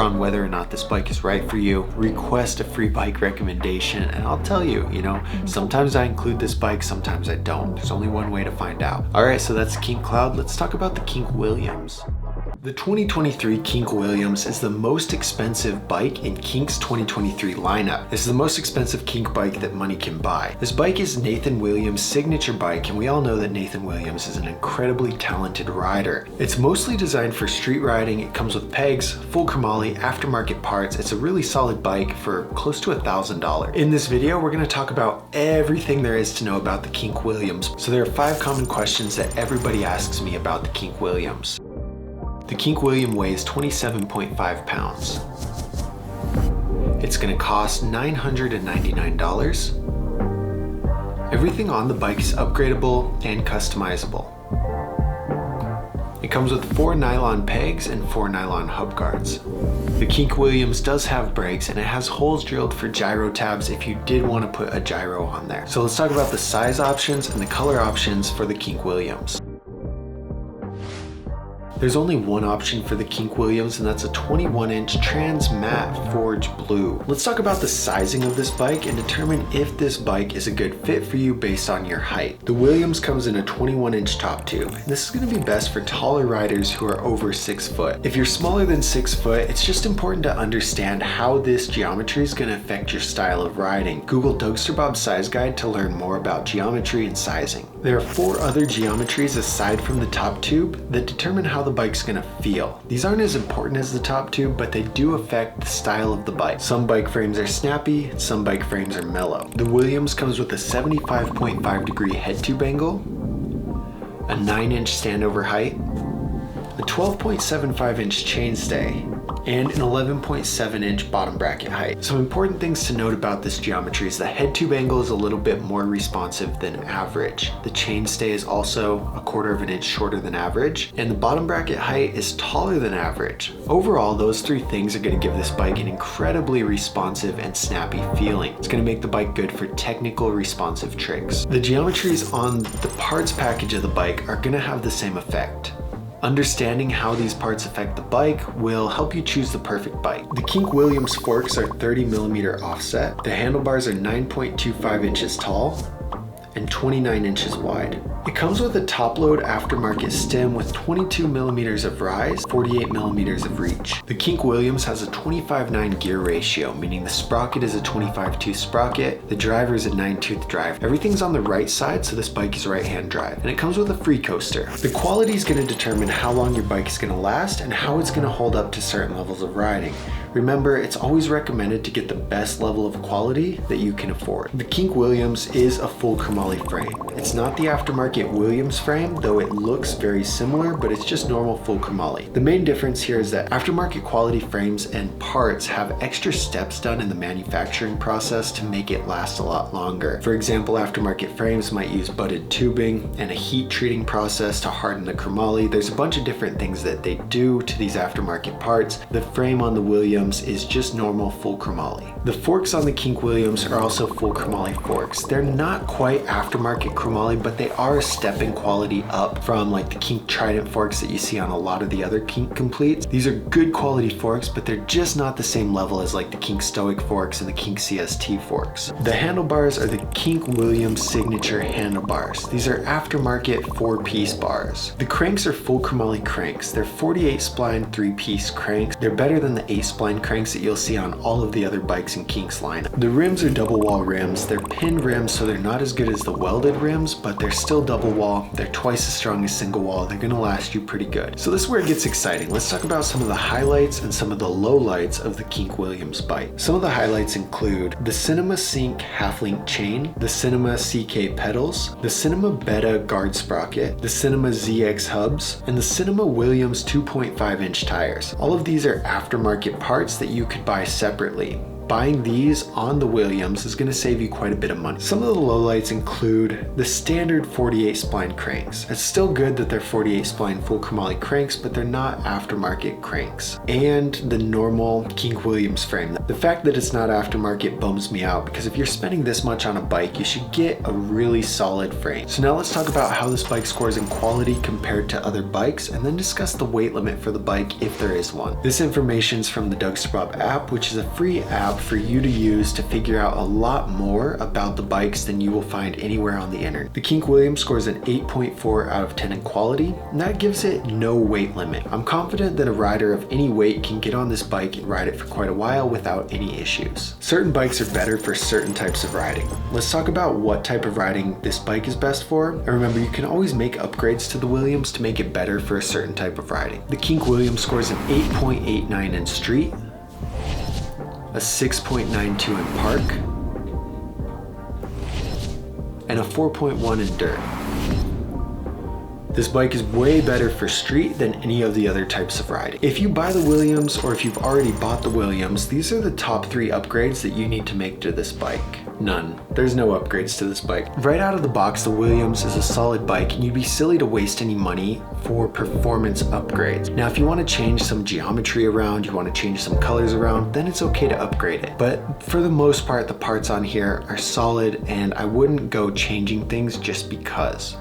on whether or not this bike is right for you, request a free bike recommendation, and I'll tell you, sometimes I include this bike, sometimes I don't. There's only one way to find out. All right, so that's Kink Cloud. Let's talk about the Kink Williams. The 2023 Kink Williams is the most expensive bike in Kink's 2023 lineup. This is the most expensive Kink bike that money can buy. This bike is Nathan Williams' signature bike, and we all know that Nathan Williams is an incredibly talented rider. It's mostly designed for street riding. It comes with pegs, full chromoly, aftermarket parts. It's a really solid bike for close to $1,000. In this video, we're going to talk about everything there is to know about the Kink Williams. So there are 5 common questions that everybody asks me about the Kink Williams. The Kink Williams weighs 27.5 pounds. It's going to cost $999. Everything on the bike is upgradable and customizable. It comes with 4 nylon pegs and 4 nylon hub guards. The Kink Williams does have brakes, and it has holes drilled for gyro tabs if you did want to put a gyro on there. So let's talk about the size options and the color options for the Kink Williams. There's only one option for the Kink Williams, and that's a 21-inch trans matte forge blue. Let's talk about the sizing of this bike and determine if this bike is a good fit for you based on your height. The Williams comes in a 21-inch top tube. This is going to be best for taller riders who are over 6 foot. If you're smaller than 6 foot, it's just important to understand how this geometry is going to affect your style of riding. Google Dougsterbob's size guide to learn more about geometry and sizing. There are 4 other geometries aside from the top tube that determine how the bike's gonna feel. These aren't as important as the top tube, but they do affect the style of the bike. Some bike frames are snappy, some bike frames are mellow. The Williams comes with a 75.5 degree head tube angle, a 9-inch standover height, a 12.75 inch chainstay, and an 11.7 inch bottom bracket height. Some important things to note about this geometry is the head tube angle is a little bit more responsive than average. The chainstay is also a 1/4 of an inch shorter than average, and the bottom bracket height is taller than average. Overall, those three things are going to give this bike an incredibly responsive and snappy feeling. It's going to make the bike good for technical responsive tricks. The geometries on the parts package of the bike are going to have the same effect. Understanding how these parts affect the bike will help you choose the perfect bike. The Kink Williams forks are 30mm offset. The handlebars are 9.25 inches tall and 29 inches wide. It comes with a top-load aftermarket stem with 22mm of rise, 48mm of reach. The Kink Williams has a 25/9 gear ratio, meaning the sprocket is a 25-tooth sprocket, the driver is a 9-tooth drive. Everything's on the right side, so this bike is right-hand drive. And it comes with a free coaster. The quality is going to determine how long your bike is going to last and how it's going to hold up to certain levels of riding. Remember, it's always recommended to get the best level of quality that you can afford. The Kink Williams is a full chromoly frame. It's not the aftermarket Williams frame, though it looks very similar, but it's just normal full chromoly. The main difference here is that aftermarket quality frames and parts have extra steps done in the manufacturing process to make it last a lot longer. For example, aftermarket frames might use butted tubing and a heat treating process to harden the chromoly. There's a bunch of different things that they do to these aftermarket parts. The frame on the Williams is just normal full chromoly. The forks on the Kink Williams are also full chromoly forks. They're not quite aftermarket chromoly, but they are a step in quality up from like the Kink Trident forks that you see on a lot of the other Kink completes. These are good quality forks, but they're just not the same level as like the Kink Stoic forks and the Kink CST forks. The handlebars are the Kink Williams signature handlebars. These are aftermarket 4-piece bars. The cranks are full chromoly cranks. They're 48 spline 3-piece cranks. They're better than the 8 spline cranks that you'll see on all of the other bikes in Kink's lineup. The rims are double wall rims. They're pinned rims, so they're not as good as the welded rims, but they're still double wall. They're twice as strong as single wall. They're gonna last you pretty good. So this is where it gets exciting. Let's talk about some of the highlights and some of the lowlights of the Kink Williams bike. Some of the highlights include the Cinema Sync half-link chain, the Cinema CK pedals, the Cinema Beta guard sprocket, the Cinema ZX hubs, and the Cinema Williams 2.5-inch tires. All of these are aftermarket parts that you could buy separately. Buying these on the Williams is going to save you quite a bit of money. Some of the lowlights include the standard 48 spline cranks. It's still good that they're 48 spline full chromoly cranks, but they're not aftermarket cranks. And the normal Kink Williams frame. The fact that it's not aftermarket bums me out, because if you're spending this much on a bike, you should get a really solid frame. So now let's talk about how this bike scores in quality compared to other bikes, and then discuss the weight limit for the bike if there is one. This information is from the Dougsterbob app, which is a free app for you to use to figure out a lot more about the bikes than you will find anywhere on the internet. The Kink Williams scores an 8.4 out of 10 in quality, and that gives it no weight limit. I'm confident that a rider of any weight can get on this bike and ride it for quite a while without any issues. Certain bikes are better for certain types of riding. Let's talk about what type of riding this bike is best for. And remember, you can always make upgrades to the Williams to make it better for a certain type of riding. The Kink Williams scores an 8.89 in street, a 6.92 in park, and a 4.1 in dirt. This bike is way better for street than any of the other types of riding. If you buy the Williams, or if you've already bought the Williams, these are the top 3 upgrades that you need to make to this bike. None. There's no upgrades to this bike. Right out of the box, the Williams is a solid bike, and you'd be silly to waste any money for performance upgrades. Now, if you want to change some geometry around, you want to change some colors around, then it's okay to upgrade it. But for the most part, the parts on here are solid, and I wouldn't go changing things just because.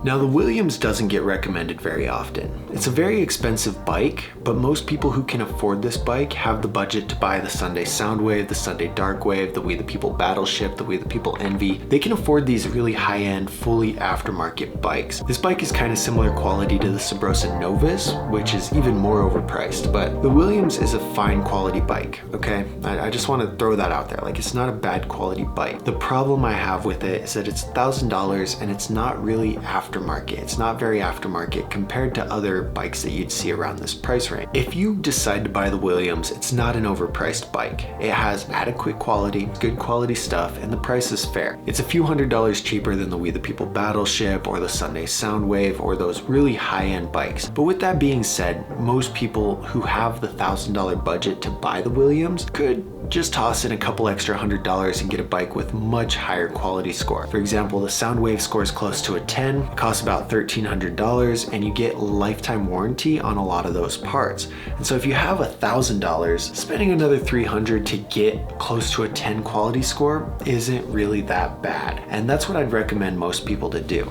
Now, the Williams doesn't get recommended very often. It's a very expensive bike, but most people who can afford this bike have the budget to buy the Sunday Soundwave, the Sunday Darkwave, the We the People Battleship, the We the People Envy. They can afford these really high-end, fully aftermarket bikes. This bike is kind of similar quality to the Sabrosa Novus, which is even more overpriced, but the Williams is a fine quality bike, okay? I just want to throw that out there. Like, it's not a bad quality bike. The problem I have with it is that it's $1,000 and it's not really aftermarket aftermarket. It's not very aftermarket compared to other bikes that you'd see around this price range. If you decide to buy the Williams, it's not an overpriced bike. It has adequate quality, good quality stuff, and the price is fair. It's a few $100s cheaper than the We the People Battleship or the Sunday Soundwave or those really high-end bikes. But with that being said, most people who have the $1,000 budget to buy the Williams could just toss in a couple extra $100 and get a bike with much higher quality score. For example, the Soundwave scores close to a 10, it costs about $1,300, and you get lifetime warranty on a lot of those parts. And so if you have $1,000, spending another $300 to get close to a 10 quality score isn't really that bad. And that's what I'd recommend most people to do.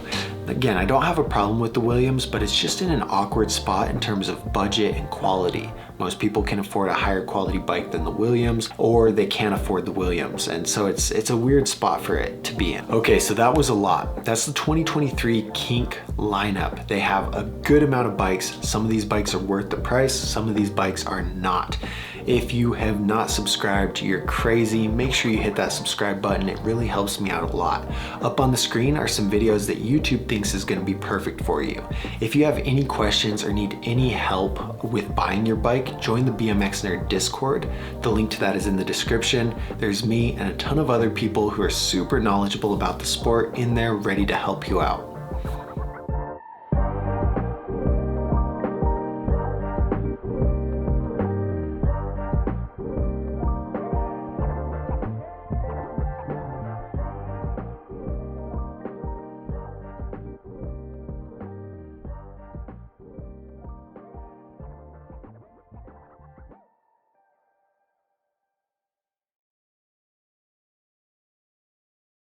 Again, I don't have a problem with the Williams, but it's just in an awkward spot in terms of budget and quality. Most people can afford a higher quality bike than the Williams, or they can't afford the Williams. And so it's a weird spot for it to be in. Okay, so that was a lot. That's the 2023 Kink lineup. They have a good amount of bikes. Some of these bikes are worth the price. Some of these bikes are not. If you have not subscribed, you're crazy. Make sure you hit that subscribe button. It really helps me out a lot. Up on the screen are some videos that YouTube thinks is gonna be perfect for you. If you have any questions or need any help with buying your bike, join the BMX Nerd Discord. The link to that is in the description. There's me and a ton of other people who are super knowledgeable about the sport in there ready to help you out.